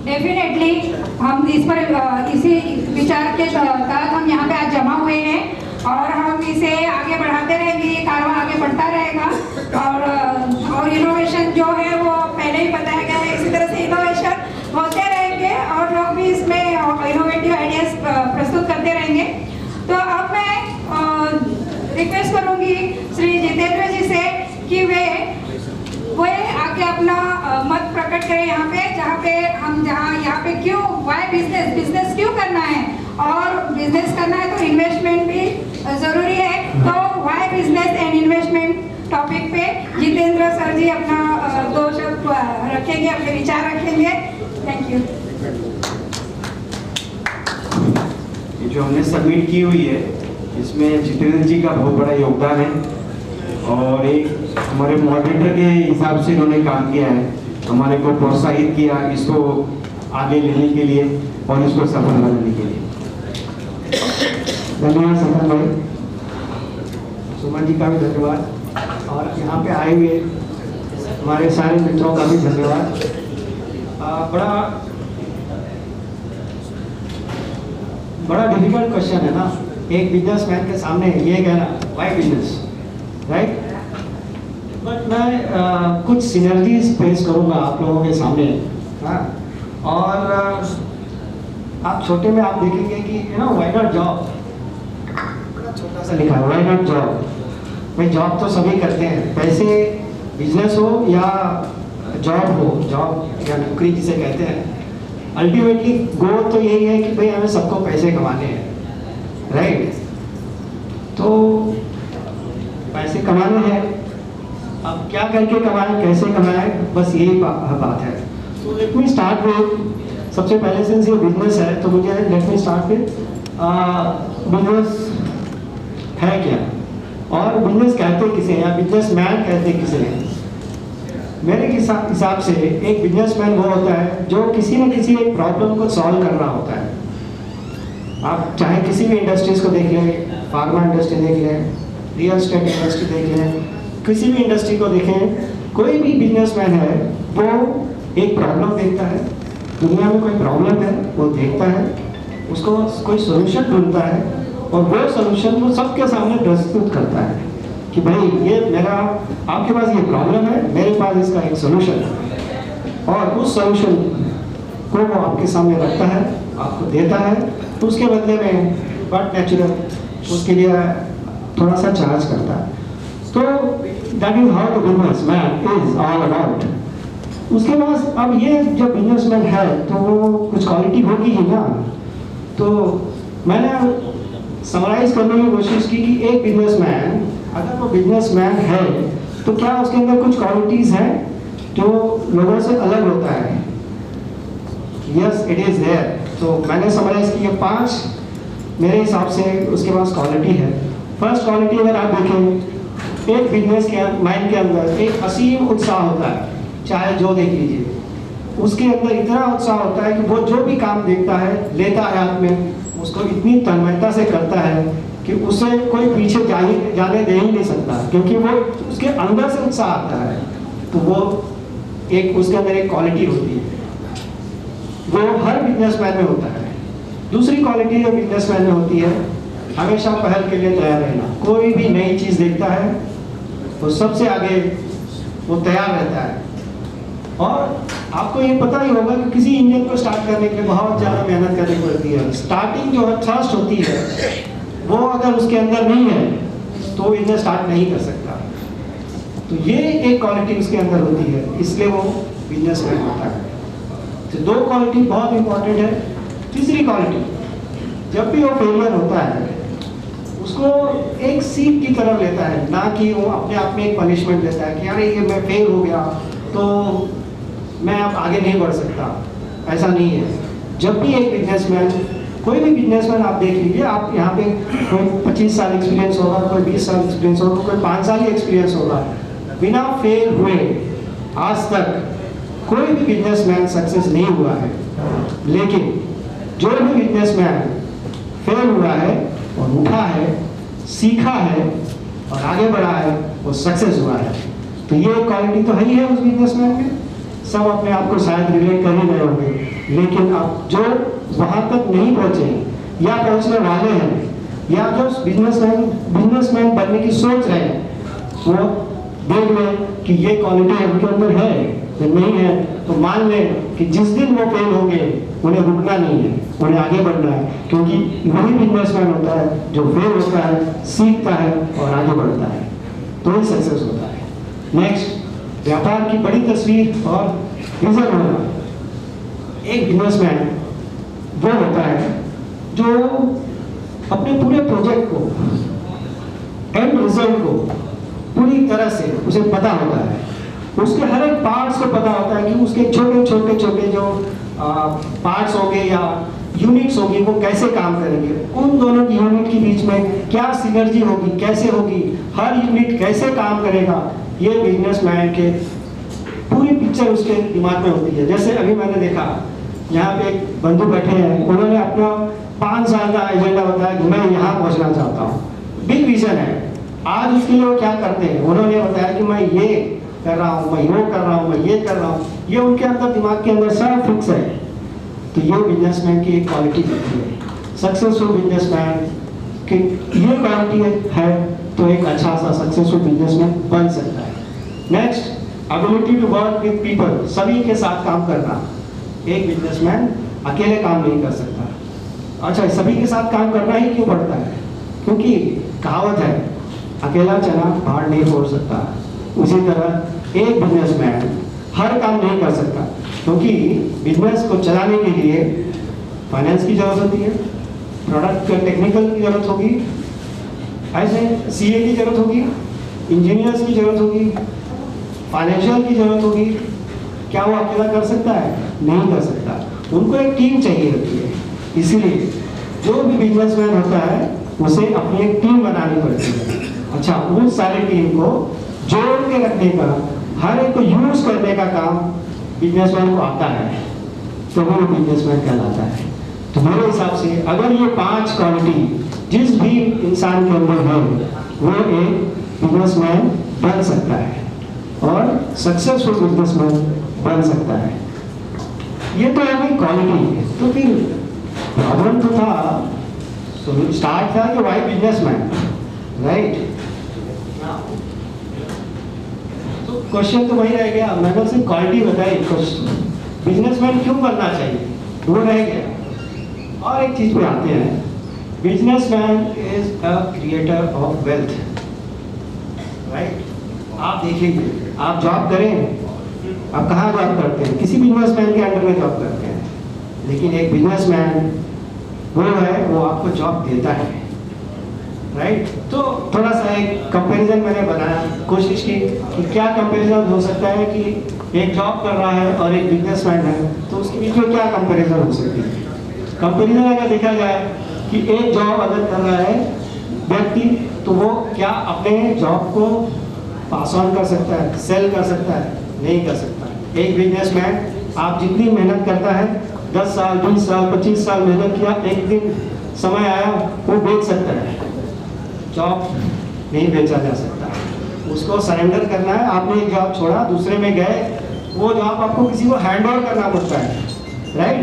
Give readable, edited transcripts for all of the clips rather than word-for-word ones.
Definitely हम इस पर इसी विचार के तहत हम यहाँ पे आज जमा हुए हैं और हम इसे आगे बढ़ाते रहेंगे, ये कारवां आगे बढ़ता रहेगा और इनोवेशन जो है वो पहले ही बताया गया है, इसी तरह से इनोवेशन होते रहेंगे और लोग भी इसमें इनोवेटिव आइडियाज प्रस्तुत करते रहेंगे। तो अब मैं रिक्वेस्ट करूँगी श्री जितेंद्र जी से कि वे आके अपना मत प्रकट करें यहाँ पे यहाँ पे क्यों वाई बिजनेस क्यों करना है, और बिजनेस करना है तो इन्वेस्टमेंट भी जरूरी है। तो why business and investment topic पे जितेंद्र सर जी अपना 2 शब्द रखेंगे, अपने विचार रखेंगे। Thank you. ये जो हमने सबमिट की हुई है इसमें जितेंद्र जी का बहुत बड़ा योगदान है और एक हमारे मॉडरेटर के हिसाब से इन्होंने काम किया है, हमारे को प्रोत्साहित किया इसको आगे लेने के लिए और इसको सफल बनाने के लिए। धन्यवाद सफल भाई, सुमन जी का भी धन्यवाद और यहाँ पे आए हुए हमारे सारे मित्रों का भी धन्यवाद। बड़ा डिफिकल्ट क्वेश्चन है ना, एक बिजनेसमैन के सामने ये कहना वाई बिजनेस, राइट? बट मैं कुछ सिनर्जीज पेश करूंगा आप लोगों के सामने। हाँ, और आप छोटे में आप देखेंगे कि व्हाई नॉट जॉब, बड़ा छोटा सा लिखा है व्हाई नॉट जॉब। भाई जॉब तो सभी करते हैं, पैसे बिजनेस हो या जॉब या नौकरी जिसे कहते हैं, अल्टीमेटली गोल तो यही है कि भाई हमें सबको पैसे कमाने हैं, राइट? तो पैसे कमाने हैं, अब क्या करके कमाएं, कैसे कमाएं, बस यही बात है। तो लेट मी स्टार्ट विद, सबसे पहले सिंस ये बिजनेस है तो मुझे let me start with business है क्या और बिजनेस कहते किसे हैं या बिजनेसमैन कहते किसे हैं। मेरे हिसाब से एक बिजनेसमैन वो होता है जो किसी न किसी एक प्रॉब्लम को सॉल्व कर रहा होता है। आप चाहे किसी भी इंडस्ट्रीज को देख लें, फार्मा इंडस्ट्री देख लें, रियल एस्टेट इंडस्ट्री देख लें, किसी भी इंडस्ट्री को देखें, कोई भी बिजनेसमैन है वो एक प्रॉब्लम देखता है, दुनिया में कोई प्रॉब्लम है वो देखता है, उसको कोई सोल्यूशन ढूंढता है और वो सोल्यूशन वो सबके सामने प्रस्तुत करता है कि भाई ये मेरा, आपके पास ये प्रॉब्लम है, मेरे पास इसका एक सोल्यूशन है, और उस सोल्यूशन को वो आपके सामने रखता है, आपको देता है, तो उसके बदले में बट नेचुरल उसके लिए थोड़ा सा चार्ज करता है। तो that is how the businessman is all about. उसके बाद अब ये जो बिजनेसमैन है तो वो कुछ क्वालिटी होगी ही ना, तो मैंने समराइज करने की कोशिश की कि एक बिजनेसमैन अगर वो बिजनेसमैन है तो क्या उसके अंदर कुछ क्वालिटीज हैं जो लोगों से अलग होता है। Yes it is there. तो मैंने समराइज की 5 मेरे हिसाब से उसके पास क्वालिटी है। फर्स्ट क्वालिटी अगर आप देखें, एक बिजनेस के माइंड के अंदर एक असीम उत्साह होता है, चाहे जो देख लीजिए, उसके अंदर इतना उत्साह होता है कि वो जो भी काम देखता है, लेता है हाथ में, उसको इतनी तन्मयता से करता है कि उसे कोई पीछे जाने दे ही नहीं सकता, क्योंकि वो उसके अंदर से उत्साह आता है। तो वो एक उसके अंदर एक क्वालिटी होती है, वो हर बिजनेसमैन में होता है। दूसरी क्वालिटी जो बिजनेसमैन में होती है, हमेशा पहल के लिए तैयार रहना। कोई भी नई चीज़ देखता है वो सबसे आगे वो तैयार रहता है। और आपको ये पता ही होगा कि किसी इंजन को स्टार्ट करने के लिए बहुत ज़्यादा मेहनत करनी पड़ती है। स्टार्टिंग जो है थ्रस्ट होती है, वो अगर उसके अंदर नहीं है तो इंजन स्टार्ट नहीं कर सकता। तो ये एक क्वालिटी उसके अंदर होती है, इसलिए वो बिजनेसमैन होता है। तो 2 क्वालिटी बहुत इंपॉर्टेंट है। तीसरी क्वालिटी, जब भी वो फेलियर होता है उसको एक सीख की तरफ लेता है, ना कि वो अपने आप में एक पनिशमेंट लेता है कि यार ये मैं फेल हो गया तो मैं अब आगे नहीं बढ़ सकता। ऐसा नहीं है। जब भी एक बिजनेसमैन, कोई भी बिजनेसमैन आप देख लीजिए, आप यहाँ पे कोई 25 साल एक्सपीरियंस होगा, कोई 20 साल एक्सपीरियंस होगा, कोई 5 साल ही एक्सपीरियंस होगा, बिना फेल हुए आज तक कोई भी बिजनेसमैन सक्सेस नहीं हुआ है। लेकिन जो भी बिजनेसमैन फेल हुआ है और उठा है, सीखा है और आगे बढ़ा है, वो सक्सेस हुआ है। तो ये क्वालिटी तो है ही है उस बिजनेसमैन में। सब अपने आप को शायद रिलेट कर ही रहे होंगे। लेकिन अब जो वहां तक नहीं पहुंचे या पहुंचने वाले हैं, या जो बिजनेसमैन बनने की सोच रहे हैं, वो देख लें कि ये क्वालिटी उनके अंदर है या नहीं है, तो मान लें कि जिस दिन वो फेल होंगे उन्हें रुकना नहीं है, उन्हें आगे बढ़ना है, क्योंकि वही बिजनेसमैन होता है जो फेल होता है, सीखता है और आगे बढ़ता है, तो ही सक्सेस होता है। नेक्स्ट, व्यापार की बड़ी तस्वीर और विजन होना। एक बिजनेसमैन वो होता है जो अपने पूरे प्रोजेक्ट को, एंड रिजल्ट को पूरी तरह से उसे पता होता है, उसके हर एक पार्ट्स को पता होता है कि उसके छोटे छोटे छोटे जो पार्ट्स होंगे या यूनिट्स होगी वो कैसे काम करेंगे, उन दोनों की यूनिट के बीच में क्या सिनर्जी होगी, कैसे होगी, हर यूनिट कैसे काम करेगा, ये बिजनेसमैन के पूरी पिक्चर उसके दिमाग में होती है। जैसे अभी मैंने देखा यहाँ पे एक बंधु बैठे हैं, उन्होंने अपना 5 साल का एजेंडा बताया कि मैं यहाँ पहुँचना चाहता हूँ, बिग विजन है। आज उसके लिए वो क्या करते हैं, उन्होंने बताया कि मैं ये कर रहा हूँ, मैं वो कर रहा हूँ, मैं ये कर रहा हूँ, ये उनके अंदर दिमाग के अंदर सब फिक्स है। तो ये बिजनेसमैन की एक क्वालिटी होती है। सक्सेसफुल बिजनेसमैन की ये क्वालिटी है तो एक अच्छा सा सक्सेसफुल बिजनेसमैन बन सकता है। Next, ability to work with people, सभी के साथ काम करना। एक बिजनेसमैन अकेले काम नहीं कर सकता। अच्छा, सभी के साथ काम करना ही क्यों पड़ता है? क्योंकि कहावत है, अकेला चना पहाड़ नहीं फोड़ सकता। उसी तरह एक बिजनेसमैन हर काम नहीं कर सकता, क्योंकि बिजनेस को चलाने के लिए फाइनेंस की जरूरत होती है, प्रोडक्ट टेक्निकल की जरूरत होगी, ऐसे सीए की जरूरत होगी, इंजीनियर्स की जरूरत होगी, फाइनेंशियल की जरूरत होगी। क्या वो अकेला कर सकता है? नहीं कर सकता। उनको एक टीम चाहिए होती है। इसीलिए जो भी बिजनेसमैन होता है उसे अपनी एक टीम बनानी पड़ती है। अच्छा, उस सारी टीम को जोड़ के रखने का, हर एक को यूज करने का काम बिजनेसमैन को आता है, तो वो बिजनेसमैन कहलाता है। तो मेरे हिसाब से अगर ये 5 क्वालिटी जिस भी इंसान के अंदर है, वो एक बिजनेसमैन बन सकता है और सक्सेसफुल बिजनेसमैन बन सकता है। ये तो है क्वालिटी। तो फिर प्रॉब्लम तो था, स्टार्ट था कि वाई बिजनेसमैन, राइट? तो क्वेश्चन तो वही रह गया। मैंने सिर्फ क्वालिटी बताई, बिजनेसमैन क्यों बनना चाहिए वो रह गया। और एक चीज पे आते हैं, businessman is a creator of wealth, right? आप देखिए, आप जॉब करें, आप कहाँ जॉब करते हैं? किसी बिजनेसमैन के अंडर में जॉब करते हैं, लेकिन एक बिजनेसमैन वो है, वो आपको जॉब देता है, राइट? तो थोड़ा सा एक कंपैरिजन मैंने बनाया, कोशिश की कि क्या कंपैरिजन हो सकता है कि एक जॉब कर रहा है और एक बिजनेसमैन है, तो उसके बीच में क्या कंपैरिजन हो सकती है? कंपैरिजन अगर देखा जाए कि एक जॉब अगर कर रहा है व्यक्ति, तो वो क्या अपने जॉब को पास ऑन कर सकता है, सेल कर सकता है? नहीं कर सकता। एक बिजनेसमैन, आप जितनी मेहनत करता है, 10 साल 20 साल 25 साल मेहनत किया, एक दिन समय आया वो बेच सकता है, जॉब नहीं बेचा जा सकता। उसको सरेंडर करना है। आपने एक जॉब छोड़ा, दूसरे में गए, वो जॉब आपको किसी को हैंड ओवर करना पड़ता है, राइट?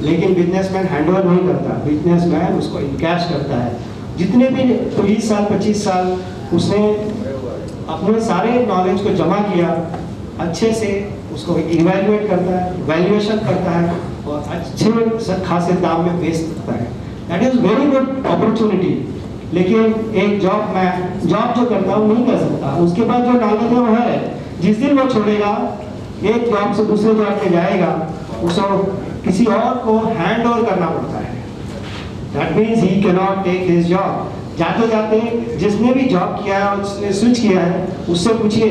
लेकिन बिजनेसमैन हैंड ओवर नहीं करता, बिजनेसमैन उसको इनकैश करता है। जितने भी 20 साल 25 साल उसने अपने सारे नॉलेज को जमा किया, अच्छे से उसको इवैल्यूएट करता है, वैल्यूएशन करता है और अच्छे खासे दाम में बेच सकता है। That is very good opportunity. लेकिन एक जॉब जो करता है वो नहीं कर सकता। उसके पास जो नॉलेज है वो है, जिस दिन वो छोड़ेगा, एक जॉब से दूसरे जॉब पे जाएगा, उसको किसी और को हैंड ओवर करना पड़ता है। That means he can not take his job. जाते जाते जिसने भी जॉब किया है, उसने स्विच किया है, उससे पूछिए,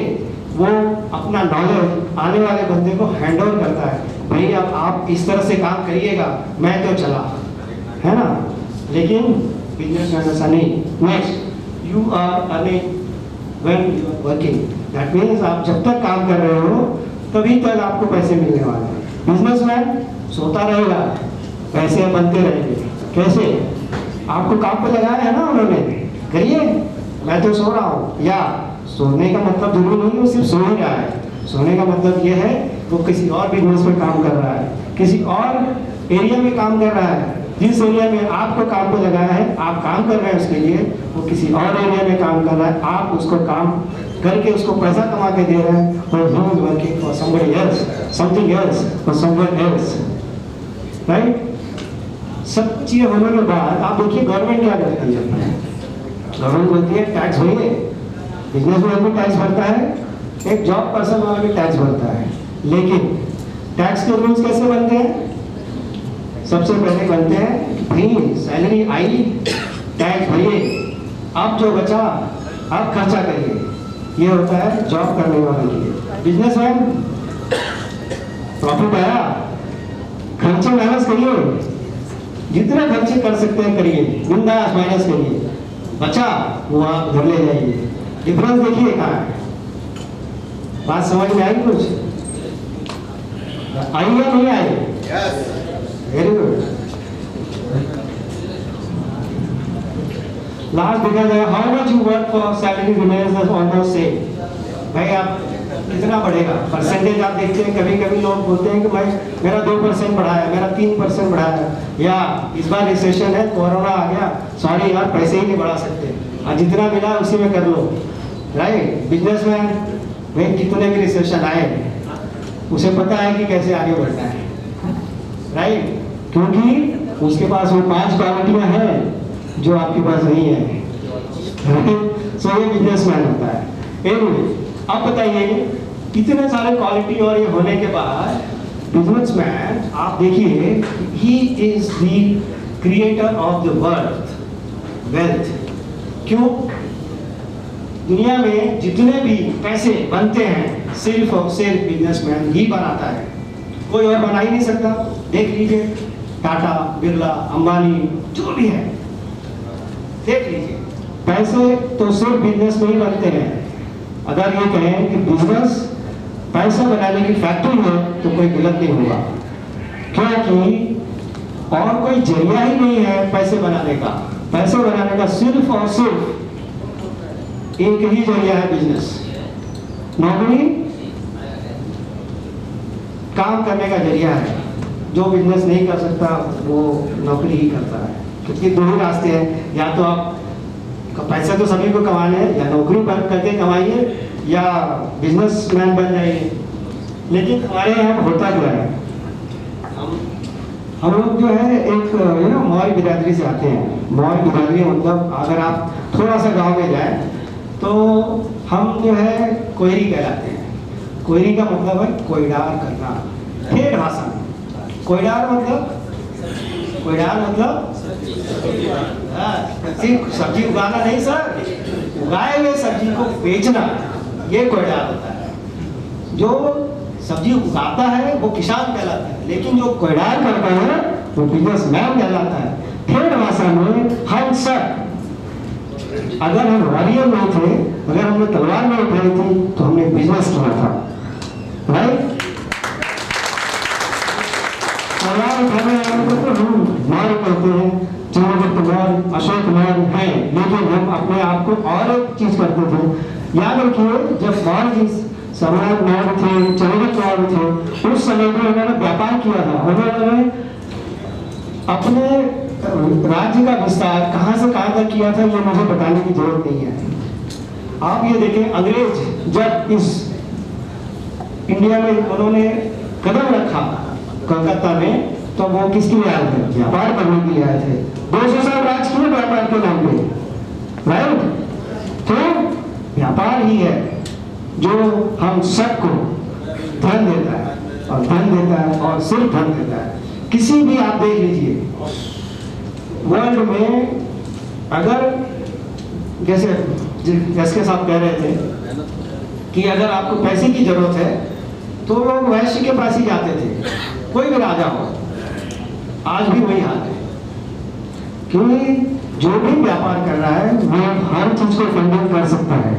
वो अपना नॉलेज आने वाले बंदे को हैंड ओवर करता है। भाई अब आप इस तरह से काम करिएगा, मैं तो चला, है ना? लेकिन बिजनेस में ऐसा नहीं। Next, you are earning when you are working. That means आप जब तक काम कर रहे हो तभी तक आपको पैसे मिलने वाले हैं। बिजनेसमैन सोता रहेगा, पैसे बनते रहेंगे। कैसे? आपको काम पे लगाया है ना उन्होंने, करिए, मैं तो सो रहा हूँ। या सोने का मतलब जरूरी नहीं है सिर्फ सो ही रहा है। सोने का मतलब ये है वो किसी और बिजनेस में काम कर रहा है, किसी और एरिया में काम कर रहा है। जिस एरिया में आपको काम पे लगाया है, आप काम कर रहे हैं उसके लिए, वो किसी और एरिया में काम कर रहा है, आप उसको काम करके उसको पैसा कमा के दे रहे हैं, और he is working for somebody else, something else, for someone else, right? सब चीज़ होने के बाद आप देखिए गवर्नमेंट क्या करती है। गवर्नमेंट बोलती है टैक्स भरिए, बिजनेसमैन भी टैक्स भरता है, एक जॉब पर्सन वाला भी टैक्स भरता है। लेकिन टैक्स के रूल्स कैसे बनते हैं? सबसे पहले बनते हैं कि भाई सैलरी आई, टैक्स भरिए, अब जो बचा आप खर्चा करिए। ये होता है जॉब करने वाले के लिए। बिजनेसमैन प्रॉफिट आया, खर्चे माइनस करिए, जितना खर्चे कर सकते हैं करिए, बिंदास माइनस करिए, बचा वो आप घर ले जाइए। डिफरेंस देखिए कहाँ है। बात समझ में आई कुछ? आई या नहीं आई? Very good. लास्ट देखा जाए how much you work for salary remains almost same. भाई आप कितना बढ़ेगा परसेंटेज आप देखते हैं। कभी कभी लोग बोलते हैं कि भाई मेरा 2% बढ़ा है, मेरा 3% बढ़ा है, या इस बार रिसेशन है, कोरोना आ गया, सॉरी यार पैसे ही नहीं बढ़ा सकते, और जितना मिला उसी में कर लो, राइट? बिजनेसमैन भाई कितने भी रिसेशन आए उसे पता है कि कैसे आगे बढ़ना है, राइट? क्योंकि उसके पास वो 5 क्वालिटियां हैं जो आपके पास नहीं है। सो ये बिजनेसमैन होता है। एनीवे, अब बताइए इतने सारे क्वालिटी और ये होने के बाद बिजनेसमैन आप देखिए he is the creator of the wealth. क्यों? दुनिया में जितने भी पैसे बनते हैं सिर्फ और सिर्फ बिजनेसमैन ही बनाता है, कोई और बना ही नहीं सकता। देख लीजिए टाटा, बिरला, अंबानी, जो भी है देख लीजिए, पैसे तो सिर्फ बिजनेस में ही बनते हैं। अगर ये कहें कि बिजनेस पैसा बनाने की फैक्ट्री है तो कोई गलत नहीं होगा, क्योंकि और कोई जरिया ही नहीं है पैसे बनाने का। पैसे बनाने का सिर्फ और सिर्फ एक ही जरिया है, बिजनेस। नौकरी काम करने का जरिया है, जो बिजनेस नहीं कर सकता वो नौकरी ही करता है। क्योंकि दो ही रास्ते हैं, या तो आप पैसे तो सभी को कमाने हैं, या नौकरी पर करके कमाइए या बिजनेसमैन बन जाइए। लेकिन हमारे यहाँ होता क्या है, हम लोग जो है एक मौर्य बिरादरी से आते हैं। मौर्य बिरादरी मतलब अगर आप थोड़ा सा गांव में जाए तो हम जो है कोयरी कहलाते हैं। कोयरी का मतलब है कोयडार करना, ठेठ भाषा में। कोयडार मतलब सिर्फ सब्जी उगाना नहीं सर, उगाए हुए सब्जी को बेचना, ये कोयडार होता है। जो सब्जी उगाता है वो किसान कहलाता है, लेकिन जो कोयडार करता है वो बिजनेसमैन कहलाता है। ठेठ भाषा में हम सब, अगर हम वॉरियर नहीं थे, अगर हमने तलवार नहीं उठाई थी तो हमने बिजनेस किया था, राइट? तलवार उठाने वालों को तो हम मौर्य कहते हैं, चंद्रगुप्त मौर्य, अशोक मौर्य हैं, लेकिन हम अपने आप को और एक चीज करते थे। याद रखिए जब मौर्य सम्राट मौर्य थे, चंद्रगुप्त मौर्य थे, उस समय में उन्होंने व्यापार किया था। उन्होंने अपने राज्य का विस्तार कहां से कहां तक किया था ये मुझे बताने की जरूरत नहीं है। आप ये देखें, अंग्रेज जब इस इंडिया में उन्होंने कदम रखा कलकत्ता में, तो वो किसके लिए आए थे? व्यापार करने के लिए आए थे। 200 साल राज किए व्यापार के नाम पे, राइट? तो व्यापार ही है जो हम सबको धन देता है, और धन देता है और सिर्फ धन देता है। किसी भी आप देख लीजिए वर्ल्ड में, अगर जैसे साहब कह रहे थे कि अगर आपको पैसे की जरूरत है तो लोग वैश्य के पास ही जाते थे, कोई भी राजा हो। आज भी वही हाल है, क्योंकि जो भी व्यापार कर रहा है वो हर चीज को फंडिंग कर सकता है,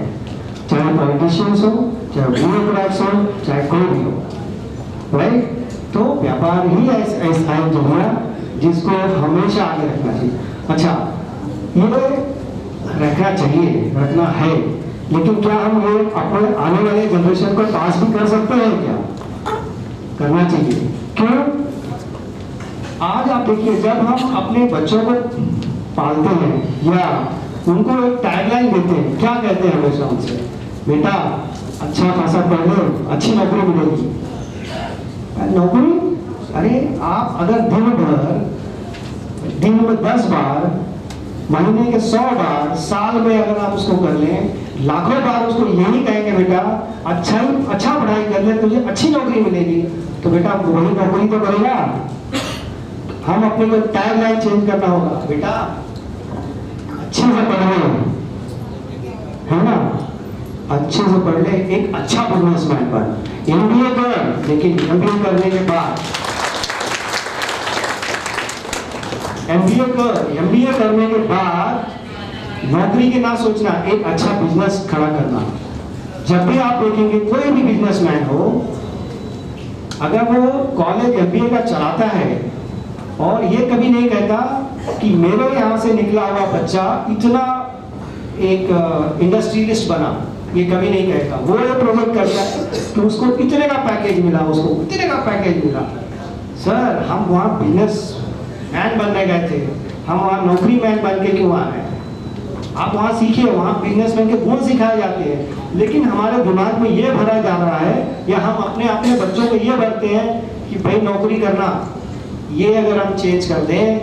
चाहे पॉलिटिशियंस हो, चाहे ब्यूरोक्रेट्स हो, चाहे कोई भी हो, राइट? तो व्यापार ही ऐसा है जरिया जिसको हमेशा आगे रखना चाहिए। अच्छा, ये रखना चाहिए, रखना है, लेकिन क्या हम ये अपने आने वाले जनरेशन को पास भी कर सकते हैं क्या? करना चाहिए। क्यों? आज आप देखिए, जब हम अपने बच्चों को पालते हैं या उनको एक टैगलाइन देते हैं, क्या कहते हैं हमेशा उनसे? बेटा अच्छा खासा पढ़ लो, अच्छी नौकरी मिलेगी। नौकरी? अरे आप अगर दिन में 10 बार, महीने के 100 बार, साल में अगर आप उसको कर लें, लाखों बार उसको यही कहेंगे बेटा अच्छा पढ़ाई कर ले, तुझे अच्छी नौकरी मिलेगी, तो बेटा वही नौकरी तो करेगा। हम अपने को टैगलाइन चेंज करना होगा, बेटा अच्छे से पढ़ ले, है ना, अच्छे से पढ़ ले, एक अच्छा बिजनेसमैन बन, एमबीए कर, लेकिन एमबीए करने के बाद एमबीए करने के बाद नौकरी के ना सोचना, एक अच्छा बिजनेस खड़ा करना। जब भी आप देखेंगे कोई भी बिजनेसमैन हो, अगर वो कॉलेज एमबीए का चलाता है और ये कभी नहीं कहता कि मेरे यहाँ से निकला हुआ बच्चा इतना एक इंडस्ट्रियलिस्ट बना, ये कभी नहीं कहता। वो ये प्रोवाइड करता है कि उसको कितने का पैकेज मिला, उसको कितने का पैकेज मिला। सर हम वहाँ बिजनेस मैन बनने गए थे, हम वहाँ नौकरी मैन बन के क्यों आ रहे हैं? आप वहाँ सीखिए, वहाँ बिजनेसमैन के गुण सिखाए जाते हैं, लेकिन हमारे दिमाग में ये भरा जा रहा है या हम अपने बच्चों को ये भरते हैं कि भाई नौकरी करना। ये अगर हम चेंज कर दें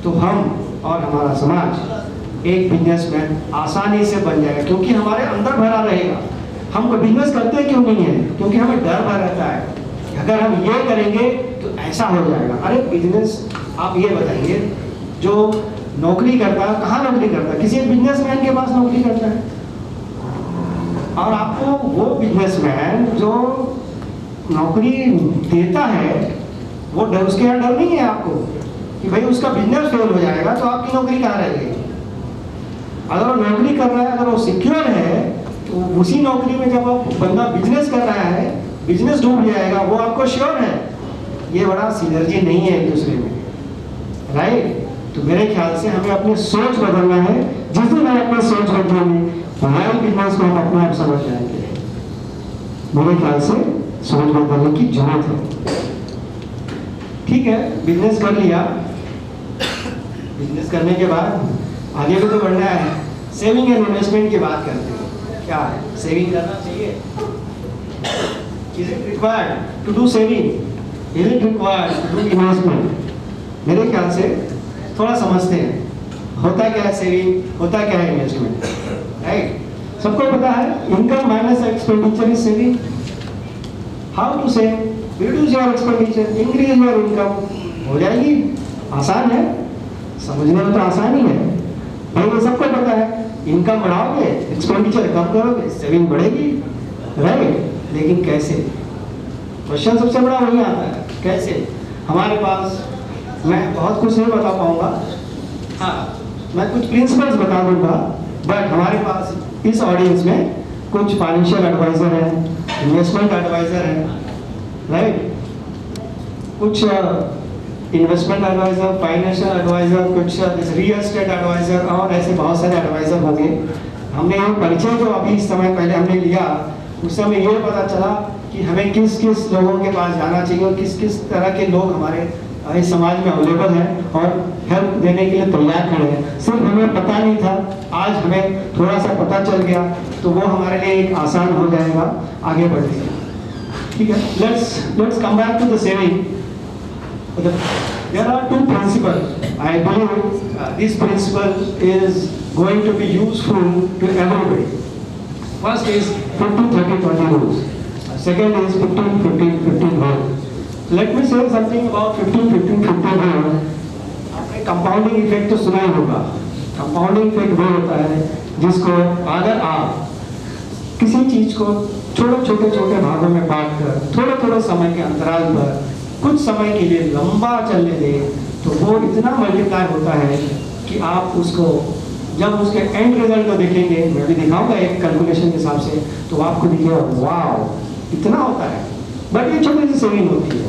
तो हम और हमारा समाज एक बिजनेसमैन आसानी से बन जाएगा, क्योंकि हमारे अंदर भरा रहेगा। हम बिजनेस करते क्यों नहीं है? क्योंकि हमें डर भरा रहता है, अगर हम ये करेंगे तो ऐसा हो जाएगा। अरे बिजनेस, आप ये बताइए, जो नौकरी करता है कहाँ नौकरी करता है? किसी बिजनेसमैन के पास नौकरी करता है। और आपको वो बिजनेसमैन जो नौकरी देता है, वो डर, उसके यहाँ डर नहीं है आपको कि भाई उसका बिजनेस फेल हो जाएगा तो आपकी नौकरी कहाँ रह गई? अगर वो नौकरी कर रहा है, अगर वो सिक्योर है, तो उसी नौकरी में जब वो बंदा बिजनेस कर रहा है, बिजनेस डूब जाएगा, वो आपको श्योर है। ये बड़ा सिनर्जी नहीं है एक दूसरे में, राइट? तो मेरे ख्याल से हमें अपनी सोच बदलना है। जिस दिन हम अपनी सोच बदलेंगे, हमारे बिजनेस को हम अपने आप समझ जाएंगे। मेरे ख्याल से सोच बदलने की जरूरत है। ठीक है, बिजनेस कर लिया, बिजनेस करने के बाद आगे भी तो बढ़ना है। सेविंग एंड इन्वेस्टमेंट की बात करते हैं। क्या है? सेविंग करना चाहिए। Is it required to do saving? Is it required to do investment? मेरे ख्याल से थोड़ा समझते हैं होता क्या है सेविंग, होता क्या है इन्वेस्टमेंट, राइट? सबको पता है income minus expenditure is saving. How to save? Reduce your expenditure, increase your income. हो जाएगी, आसान है, समझने में तो आसान ही है भाई, ये सबको पता है। इनकम बढ़ाओगे, एक्सपेंडिचर कम करोगे, सेविंग बढ़ेगी, राइट? लेकिन कैसे? क्वेश्चन सबसे बड़ा वही आता है, कैसे? हमारे पास, मैं बहुत कुछ नहीं बता पाऊंगा, हाँ मैं कुछ प्रिंसिपल्स बता दूंगा, बट हमारे पास इस ऑडियंस में कुछ फाइनेंशियल एडवाइजर है, इन्वेस्टमेंट एडवाइजर है, राइट? कुछ इन्वेस्टमेंट एडवाइजर, फाइनेंशियल एडवाइजर, कुछ रियल एस्टेट एडवाइजर, और ऐसे बहुत सारे एडवाइजर होंगे। हमने ये परिचय जो अभी इस समय पहले हमने लिया, उस समय ये पता चला कि हमें किस किस लोगों के पास जाना चाहिए और किस किस तरह के लोग हमारे इस समाज में अवेलेबल हैं और हेल्प देने के लिए तैयार खड़े हैं। सिर्फ हमें पता नहीं था, आज हमें थोड़ा सा पता चल गया, तो वो हमारे लिए एक आसान हो जाएगा आगे बढ़ने का। ठीक है, let's come back to the saving. There are two principles. I believe this principle is going to be useful to everybody. First is 15-30-20 rules. Second is 15-15-15 rule. Let me say something about 15-15-15 rule. आपने compounding effect तो सुना ही होगा। Compounding effect वो होता है जिसको अगर आप किसी चीज को छोटे भागों में बांट कर थोड़े समय के अंतराल पर कुछ समय के लिए लंबा चलने दें, तो वो इतना मल्टीप्लाई होता है कि आप उसको जब उसके एंड रिजल्ट को देखेंगे, मैं भी दिखाऊंगा एक कैलकुलेशन के हिसाब से, तो आपको दिखेगा वाओ इतना होता है। बट ये छोटी सी सेविंग होती है।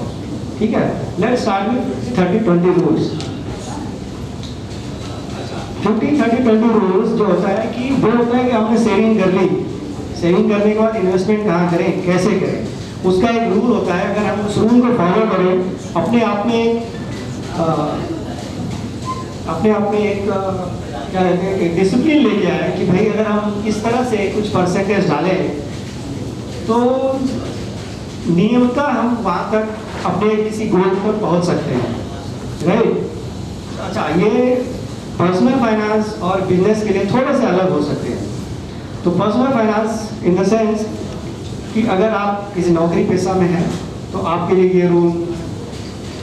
ठीक है, let's start with 30-20 rules. 50-30-20 rules जो होता है कि वो होता है कि हमने सेविंग कर ली, सेविंग करने के बाद इन्वेस्टमेंट कहाँ करें, कैसे करें, उसका एक रूल होता है, अगर हम उस रूल को फॉलो करें, अपने आप में एक क्या कहते हैं, एक डिसिप्लिन लेके आए कि भाई अगर हम इस तरह से कुछ परसेंटेज डालें तो नियमतः हम वहाँ तक अपने किसी गोल पर पहुँच सकते हैं, राइट। अच्छा, ये पर्सनल फाइनेंस और बिजनेस के लिए थोड़े से अलग हो सकते हैं। तो personal finance in the sense कि अगर आप किसी नौकरी पेशा में हैं तो आपके लिए ये रूल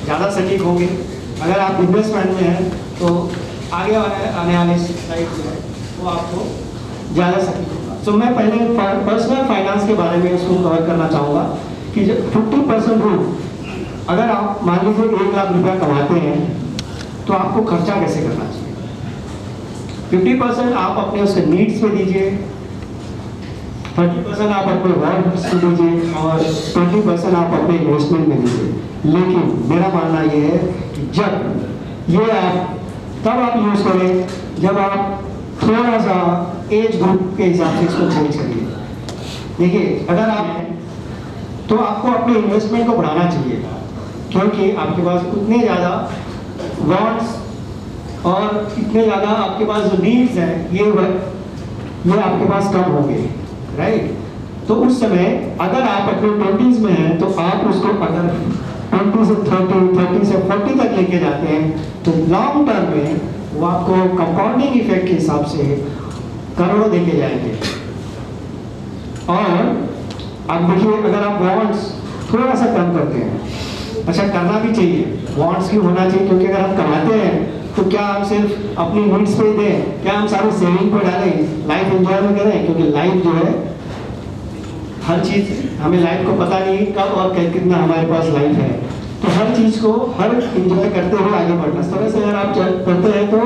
ज़्यादा सटीक होंगे। अगर आप बिजनेसमैन में हैं तो आगे आने वाले स्लाइड जो है वो आपको ज़्यादा सटीक होगा। तो मैं पहले पर्सनल फाइनेंस के बारे में उसको कवर करना चाहूँगा कि जो 50% रूल, अगर आप मान लीजिए 1 लाख रुपया कमाते हैं तो आपको खर्चा कैसे करना चाहिए। 50% आप अपने उसके नीड्स पे दीजिए, 30% आप अपने वांट्स पे दीजिए और 20% आप अपने इन्वेस्टमेंट में दीजिए। लेकिन मेरा मानना ये है कि जब ये आप तब आप यूज़ करें जब आप थोड़ा सा एज ग्रुप के हिसाब से इसको चेंज करिए। देखिए, अगर आप तो आपको अपने इन्वेस्टमेंट को बढ़ाना चाहिए, क्योंकि आपके पास उतने ज़्यादा वांट्स और इतने ज़्यादा आपके पास जो नीड्स हैं ये आपके पास कम होंगे, राइट। तो उस समय अगर आप अपने 20s में हैं तो आप उसको अगर 20 से 30 से 40 तक लेके जाते हैं तो लॉन्ग टर्म में वो आपको कंपाउंडिंग इफेक्ट के हिसाब से करोड़ों देके जाएंगे। और अब देखिए, अगर आप वांट्स थोड़ा सा कम करते हैं, अच्छा करना भी चाहिए, वांट्स क्यों होना चाहिए, क्योंकि अगर हम कमाते हैं तो क्या हम सिर्फ अपनी नीड्स पे दें, क्या हम सारी सेविंग पे डालें, लाइफ एंजॉय में करें, क्योंकि लाइफ जो है हर चीज़, हमें लाइफ को पता नहीं कब और कितना हमारे पास लाइफ है, तो हर चीज़ को हर एंजॉय करते हुए आगे बढ़ना। इस तरह से अगर आप करते हैं तो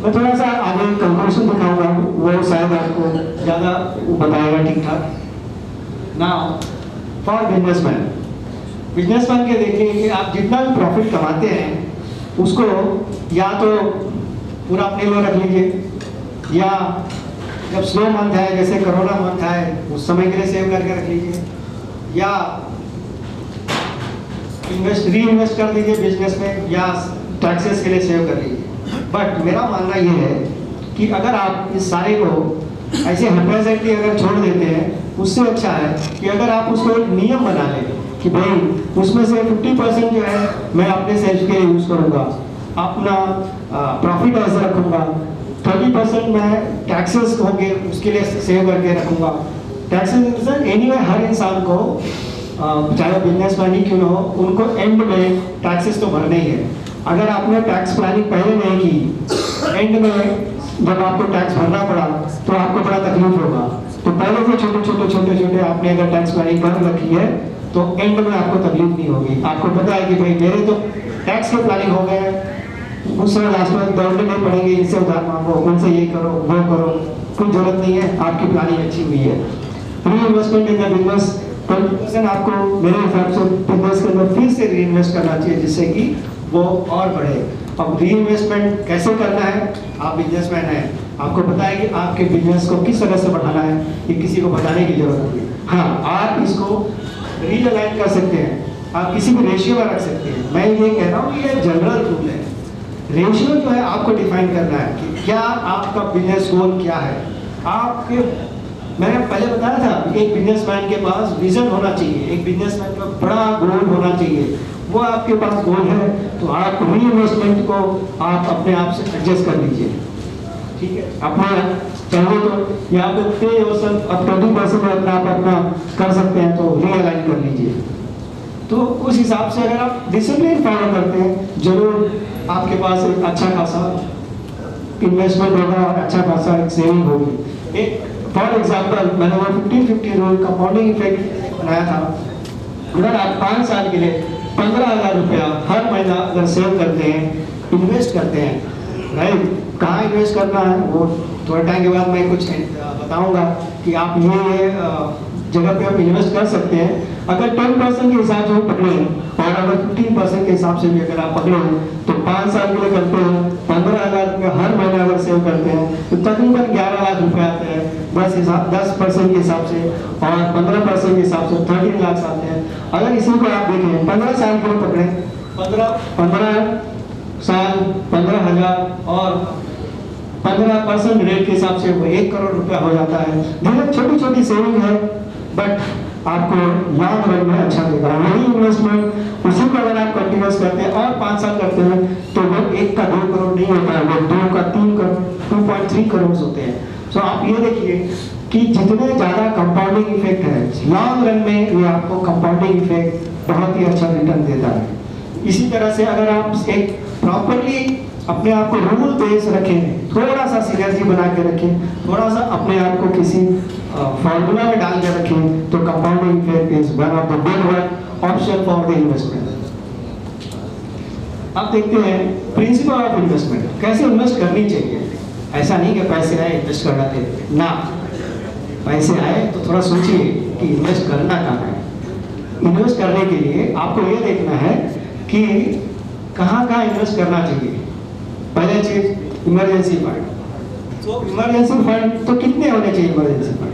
मैं थोड़ा सा आगे कंक्लूजन दिखाऊंगा, वो शायद आपको ज़्यादा बताएगा ठीक ठाक। नाउ फॉर बिजनेसमैन के देखिए कि आप जितना भी प्रॉफिट कमाते हैं उसको या तो पूरा अपने लिए रख लीजिए, या जब स्लो मंथ है जैसे कोरोना मंथ है उस समय के लिए सेव करके रख लीजिए, या री इन्वेस्ट कर दीजिए बिजनेस में, या टैक्सेस के लिए सेव कर लीजिए। बट मेरा मानना ये है कि अगर आप इस सारे को ऐसे 100% अगर छोड़ देते हैं, उससे अच्छा है कि अगर आप उसको एक नियम बना लें कि भाई उसमें से 50% जो है मैं अपने सेल्फ के लिए यूज़ करूँगा, अपना प्रॉफिट ऐसे रखूँगा, 30% मैं टैक्सेस होंगे उसके लिए सेव करके रखूँगा। टैक्सेस एनीवे हर इंसान को चाहे बिजनेसमैन ही क्यों ना हो, उनको एंड में टैक्सेस तो भरने ही है। अगर आपने टैक्स प्लानिंग पहले नहीं की, एंड में जब आपको टैक्स भरना पड़ा तो आपको बड़ा तकलीफ होगा। तो पहले से छोटे आपने अगर टैक्स प्लानिंग कर रखी है तो एंड में आपको तकलीफ नहीं होगी। आपको पता है कि भाई मेरे तो टैक्स के प्लानिंग हो गए हैं, उस समय लास्ट में दौड़ने नहीं पड़ेंगे, इनसे उधार मांगो, उनसे ये करो वो करो, कोई जरूरत नहीं है, आपकी प्लानिंग अच्छी हुई है। री इन्वेस्टमेंट इन द बिजनेस 20% आपको मेरे हिसाब से बिजनेस के अंदर फिर से री इन्वेस्ट करना चाहिए जिससे कि वो और बढ़े। अब री इन्वेस्टमेंट कैसे करना है, आप बिजनेसमैन हैं, आपको पता है कि आपके बिजनेस को किस तरह से बढ़ाना है, ये किसी को बताने की जरूरत नहीं। हाँ, आप इसको रीअलाइन कर सकते हैं, आप किसी भी रेशियो में रख सकते हैं। मैं ये कह रहा हूँ कि ये जनरल रूल है। रेशियो जो है आपको डिफाइन करना है कि क्या आपका बिजनेस गोल क्या है। आपके मैंने पहले बताया था एक बिजनेसमैन के पास विजन होना चाहिए, एक बिजनेसमैन का बड़ा गोल होना चाहिए, वो आपके पास गोल है तो आप री इन्वेस्टमेंट को आप अपने आप से एडजस्ट कर लीजिए, ठीक है। अपना चाहे तो यहाँ पे पे योरसेल्फ अब 20% अपना आप अपना कर सकते हैं तो रीअलाइन कर लीजिए। तो उस हिसाब से अगर आप डिसिप्लिन फॉलो करते हैं, जरूर आपके पास एक अच्छा खासा इन्वेस्टमेंट होगा और अच्छा खासा एक सेविंग होगी। एक फॉर एग्जाम्पल मैंने वो 15-50 रूल कंपाउंडिंग इफेक्ट बनाया था। अगर आप 5 साल के लिए 15,000 रुपया हर महीना अगर सेव करते हैं, इन्वेस्ट करते हैं, राइट, कहाँ इन्वेस्ट करना है वो थोड़े टाइम के बाद मैं कुछ बताऊंगा कि आप ये जगह पे आप इन्वेस्ट कर सकते हैं। अगर 10% के हिसाब से पकड़े और अगर 15% के हिसाब से भी अगर आप पकड़े तो 5 साल के लिए करते हैं 15,000 रुपये हर महीना अगर सेव करते हैं तो तकरीबन 11 लाख रुपए आते हैं 10% के हिसाब से, और 15% के हिसाब से 13 लाख आते हैं। अगर इसी को आप देखें 15 साल के लिए पकड़े, 15 साल 15,000 और 15% रेट के हिसाब से वो 1 करोड़ रुपया हो जाता है। धीरे छोटी छोटी सेविंग है, बट आपको लॉन्ग रन में अच्छा देगा। वही इन्वेस्टमेंट उसी को अगर आप कंटिन्यूस करते हैं और 5 साल करते हैं तो वो 1 का 2 करोड़ नहीं होता है, वो 2 का 3 करोड़ 2.3 करोड़ होते हैं। तो आप ये देखिए कि जितने ज़्यादा कंपाउंडिंग इफेक्ट है लॉन्ग रन में, ये आपको कंपाउंडिंग इफेक्ट बहुत ही अच्छा रिटर्न देता है। इसी तरह से अगर आप एक प्रॉपरली अपने आप को रूल बेस रखें, थोड़ा सा सिनर्जी बना के रखें, थोड़ा सा अपने आप को किसी फॉर्मूला में डाल के रखें, तो compounding effect is one of the big one option for the investment. अब देखते हैं प्रिंसिपल ऑफ इन्वेस्टमेंट, कैसे इन्वेस्ट करनी चाहिए। ऐसा नहीं कि पैसे आए इन्वेस्ट करना चाहिए ना, पैसे आए तो थोड़ा सोचिए कि इन्वेस्ट करना कहाँ है। इन्वेस्ट करने के लिए आपको ये देखना है कि कहाँ कहाँ इन्वेस्ट करना चाहिए। पहले चीज इमरजेंसी फंड। तो इमरजेंसी फंड तो कितने होने चाहिए इमरजेंसी फंड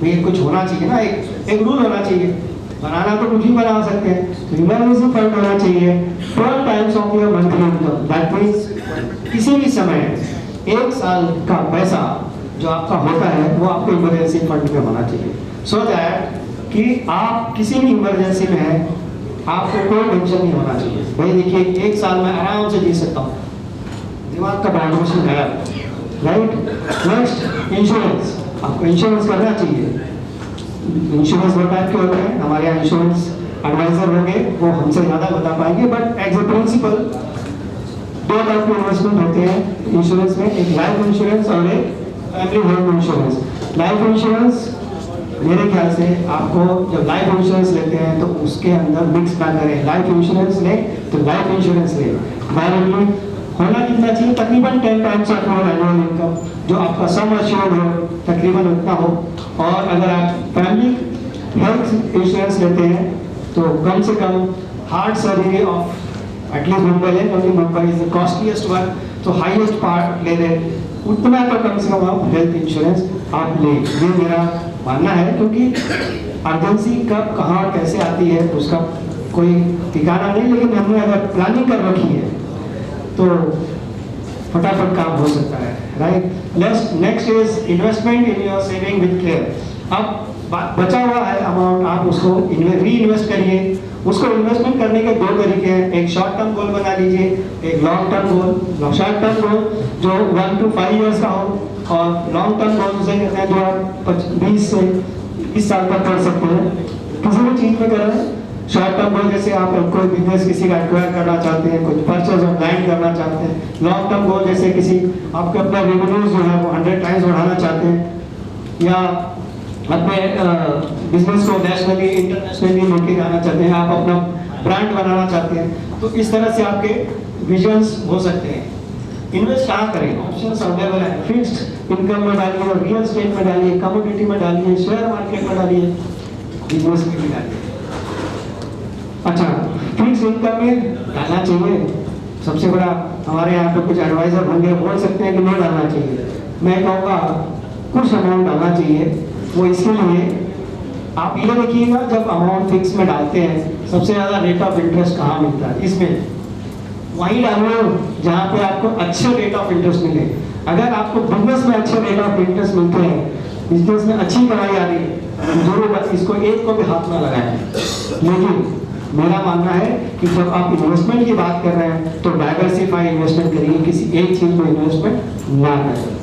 में, कुछ होना चाहिए ना, एक रूल होना चाहिए। बनाना तो कुछ ही बना सकते हैं, तो इमरजेंसी फंड होना चाहिए 12 times of your monthly income. That means किसी भी समय 1 साल का पैसा जो आपका होता है वो आपको इमरजेंसी फंड में होना चाहिए, सो दैट कि आप किसी भी इमरजेंसी में है आपको कोई टेंशन नहीं होना चाहिए। भाई देखिए 1 साल में आराम से जी सकता हूँ, दिमाग का बाउंडेशन गायब, राइट। नेक्स्ट इंश्योरेंस, आपको इंश्योरेंस करना चाहिए। इंश्योरेंस दो टाइप के होते हैं, हमारे यहाँ इंश्योरेंस एडवाइजर होंगे वो हमसे ज़्यादा बता पाएंगे, but as a principle 2 type के इन्वेस्टमेंट होते हैं इंश्योरेंस में, एक लाइफ इंश्योरेंस और एक family health insurance. Life insurance मेरे ख्याल से आपको जब लाइफ इंश्योरेंस लेते हैं तो उसके अंदर मिक्स ना करें। लाइफ इंश्योरेंस ले तो लाइफ इंश्योरेंस ले, डायरेक्टली होना कितना चाहिए, तकरीबन 10 times of your annual income, जो आपका सम अश्योर्ड हो तकरीबन उतना हो। और अगर आप फैमिली हेल्थ इंश्योरेंस लेते हैं तो कम से कम heart surgery of at least Mumbai है, क्योंकि Mumbai is the costliest one, तो हाईएस्ट पार्ट ले लें, उतना तो कम से कम आप हेल्थ इंश्योरेंस आप लें। ये मेरा मानना है, क्योंकि अर्जेंसी कब कहाँ कैसे आती है उसका कोई ठिकाना नहीं, लेकिन हमने अगर प्लानिंग कर रखी है तो फटाफट काम हो सकता है, right. Next is investment in your saving with care. अब बचा हुआ है अमाउंट, आप उसको री इन्वेस्ट करिए। उसको इन्वेस्टमेंट करने के 2 तरीके हैं, एक शॉर्ट टर्म गोल बना लीजिए, एक long term goal. Short term goal जो 1 to 5 इयर्स का हो, और लॉन्ग टर्म गोल उसे कहते हैं जो आप 20 से 30 साल तक कर सकते हैं, किसी भी चीज़ में करें। शॉर्ट टर्म गोल जैसे आप कोई बिजनेस किसी का एक्वायर करना चाहते हैं, कुछ परचेज ऑफ लैंड करना चाहते हैं। लॉन्ग टर्म गोल जैसे किसी आपके अपना रेवेन्यूज जो है वो 100 टाइम्स बढ़ाना चाहते हैं, या अपने बिजनेस को नेशनली इंटरनेशनली लेके जाना चाहते हैं, आप अपना ब्रांड बनाना चाहते हैं, तो इस तरह से आपके विजन्स हो सकते हैं। इन्वेस्ट कहाँ करें, ऑप्शंस अवेलेबल है। फिक्स्ड इनकम में डालिए, रियल एस्टेट में डालिए, कमोडिटी में डालिए, शेयर मार्केट में डालिए, बिजनेस में भी डालिए। अच्छा, फिक्स्ड इनकम में डालना चाहिए। सबसे बड़ा हमारे यहाँ पे कुछ एडवाइजर होंगे बोल सकते हैं कि नहीं डालना चाहिए, मैं कहूँगा कुछ अमाउंट डालना चाहिए। वो इसके लिए आप ये देखिएगा, जब अमाउंट फिक्स में डालते हैं सबसे ज़्यादा रेट ऑफ इंटरेस्ट कहाँ मिलता है, इसमें वहीं डालिए जहाँ पे आपको अच्छे रेट ऑफ इंटरेस्ट मिले। अगर आपको बिजनेस में अच्छे रेट ऑफ इंटरेस्ट मिलते हैं, बिजनेस में अच्छी कमाई आ रही है, जरूर इसको एक को भी हाथ ना लगाएं। लेकिन मेरा मानना है कि जब आप इन्वेस्टमेंट की बात कर रहे हैं तो डाइवर्सिफाई इन्वेस्टमेंट करिए, किसी एक चीज में इन्वेस्टमेंट ना करें।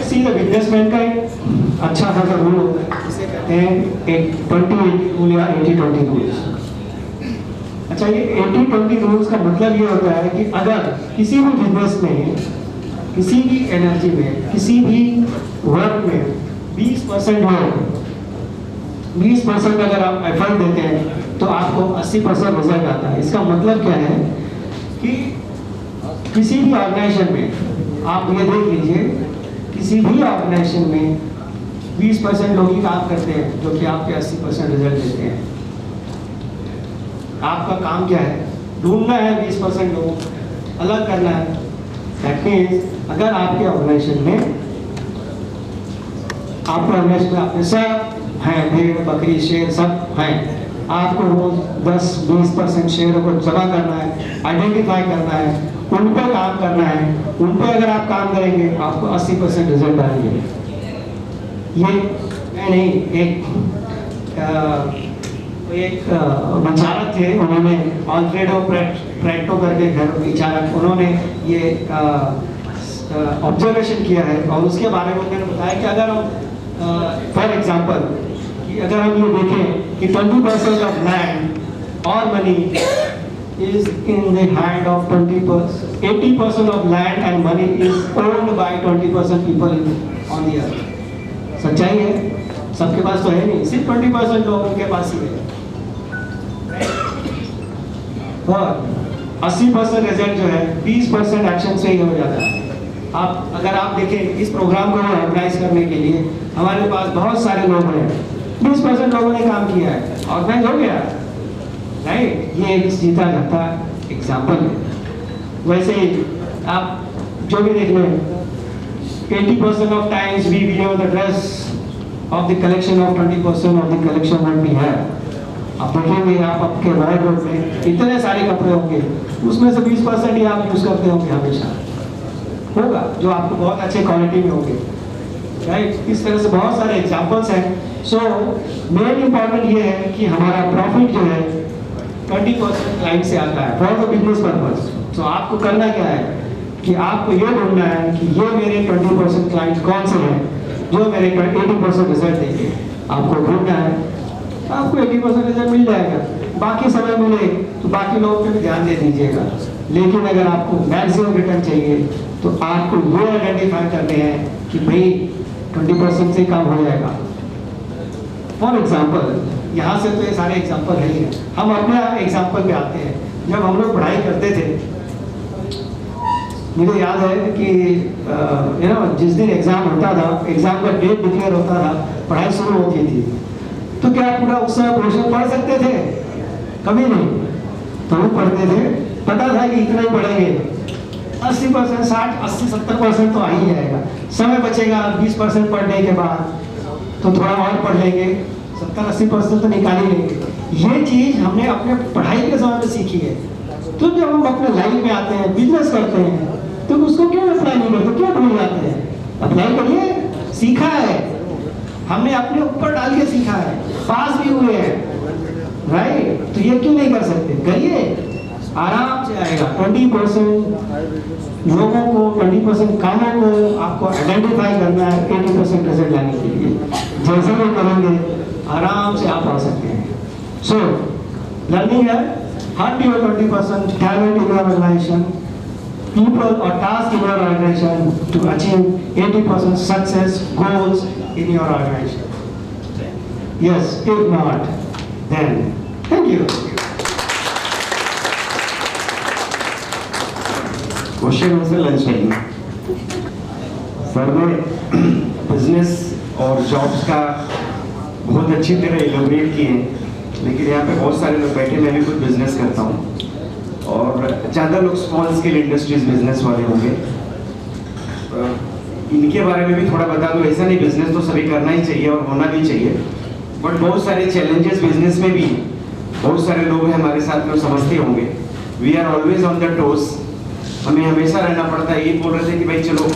सी द बिजनेसमैन का एक अच्छा खासा रूल होता है, जिसे कहते हैं एक 20-80 रूल या 80-20 रूल्स। अच्छा, ये 80-20 रूल्स का मतलब ये होता है कि अगर किसी भी बिजनेस में, किसी भी एनर्जी में, किसी भी वर्क में 20% हो, 20% अगर आप एफर्ट देते हैं तो आपको 80% रिजल्ट आता है। इसका मतलब क्या है कि किसी भी ऑर्गेनाइजेशन में आप ये देख लीजिए, किसी भी ऑर्गेनाइजेशन में 20% लोग ही काम करते हैं जो कि आपके 80% रिजल्ट देते हैं। आपका काम क्या है, ढूंढना है 20% लोगों, अलग करना है। दैट मीन्स अगर आपके ऑर्गेनाइजेशन में आपने सब हैं, भेड़ बकरी शेर सब हैं, आपको रोज 10-20% शेयरों को जमा करना है, आइडेंटिफाई करना है, उन पर काम करना है। उन पर अगर आप काम करेंगे आपको 80% रिजल्ट आएंगे। ये मैं नहीं, एक विचारक थे, उन्होंने अल्फ्रेडो प्रेटो करके घर विचारक, उन्होंने ये ऑब्जर्वेशन किया है और उसके बारे में उन्होंने बताया कि अगर हम फॉर एग्जांपल कि अगर हम ये देखें कि 20% ऑफ लैंड और money is in the hand of 20%, 80% of land and money is owned by 20% people on the earth. सच्चाई है, सबके पास तो है नहीं, सिर्फ 20% लोगों के पास ही है। और 80% रिजल्ट जो है 20% एक्शन से ही हो जाता है। आप अगर आप देखें इस प्रोग्राम को ऑर्गेनाइज करने के लिए हमारे पास बहुत सारे लोग हैं, 20% लोगों ने काम किया है, ऑर्गेनाइज हो गया, राइट। ये एक सीधा जाता एग्जाम्पल है। वैसे ही आप जो भी देख लें, 80% of times we wear the dress of the collection of 20% of the collection that we have। आप देखेंगे, आप आपके वार्डरोब में इतने सारे कपड़े होंगे, उसमें से 20% ही आप यूज करते होंगे, हमेशा होगा जो आपको बहुत अच्छे क्वालिटी में होंगे, राइट। इस तरह से बहुत सारे एग्जाम्पल्स हैं। सो मेन इंपॉर्टेंट ये है कि हमारा प्रॉफिट जो है 20% क्लाइंट से आता है फॉर द बिजनेस पर्पस। तो आपको करना क्या है कि आपको ये ढूंढना है कि ये मेरे 20% क्लाइंट कौन से हैं जो मेरे 80% रिजल्ट देंगे। आपको ढूंढना है, आपको 80% रिजल्ट मिल जाएगा। बाकी समय मिले तो बाकी लोगों पे भी ध्यान दे दीजिएगा, लेकिन अगर आपको मैक्सिमम रिटर्न चाहिए तो आपको वो आइडेंटिफाई करने हैं कि भाई 20% से कम हो जाएगा। फॉर एग्जाम्पल, यहाँ से तो ये सारे एग्जाम्पल है ही है, हम अपने एग्जाम्पल पे आते हैं। जब हम लोग पढ़ाई करते थे, मुझे याद है कि जिस दिन एग्जाम होता था, एग्जाम का डेट डिक्लेयर होता था, पढ़ाई शुरू होती थी, तो क्या पूरा उस समय पोर्शन पढ़ सकते थे? कभी नहीं। तो हम पढ़ते थे, पता था कि इतना ही पढ़ेंगे, 80%, 60, 80, 70% तो आ ही जाएगा। समय बचेगा 20% पढ़ने के बाद, तो थोड़ा और पढ़ लेंगे, 70-80% तो निकाल ही लेंगे। ये चीज़ हमने अपने पढ़ाई के समय में सीखी है। तो जब हम अपने लाइफ में आते हैं, बिजनेस करते हैं, तो उसको क्यों अप्लाई नहीं करते? क्यों भूल जाते हैं? अप्लाई करिए, सीखा है हमने, अपने ऊपर डाल के सीखा है, पास भी हुए हैं, राइट। तो ये क्यों नहीं कर सकते? करिए, आराम से आएगा। 20% लोगों को, 20% कामों को आपको आइडेंटिफाई करना है 80% रिजल्ट लाने के लिए। जैसे वो करेंगे आराम से आप आ सकते हैं। सो लर्निंग है, hunt your 20% talent in your organization, people or task in your organization to achieve 80% success goals in your organization. Yes, if not, then thank you. Question answer lunch time. Sir ने business और jobs का बहुत अच्छी तरह elaborate किए हैं, लेकिन यहाँ पे बहुत सारे लोग बैठे, मैं भी खुद बिजनेस करता हूँ और ज़्यादा लोग स्मॉल स्केल इंडस्ट्रीज बिजनेस वाले होंगे। इनके बारे में भी थोड़ा बता दो। ऐसा नहीं, बिजनेस तो सभी करना ही चाहिए और होना भी चाहिए, बट बहुत सारे चैलेंजेस बिजनेस में भी। बहुत सारे लोग हैं हमारे साथ में, समझते होंगे we are always on the toes, हमें हमेशा रहना पड़ता है। ये बोल रहे थे कि भाई चलो